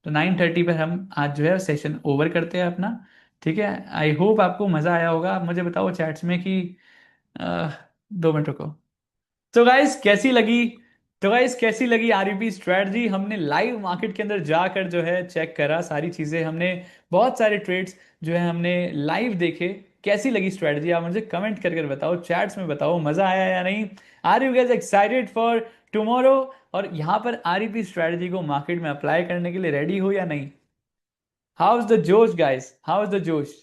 तो 9:30 पर हम आज जो है सेशन ओवर करते हैं अपना। ठीक है, आई होप आपको मज़ा आया होगा। आप मुझे बताओ चैट्स में कि 2 मिनट रुको। तो गाइस कैसी लगी, तो गाइस कैसी लगी आरईपी स्ट्रेटजी? हमने लाइव मार्केट के अंदर जाकर जो है चेक करा सारी चीजें, हमने बहुत सारे ट्रेड्स जो है हमने लाइव देखे। कैसी लगी स्ट्रेटजी आप मुझे कमेंट कर कर बताओ, चैट्स में बताओ, मजा आया या नहीं? Are you guys excited for tomorrow? और यहाँ पर आरईपी स्ट्रेटजी को मार्केट में अप्लाई करने के लिए रेडी हो या नहीं? हाउ इज द जोश गाइस, हाउ इज द जोश?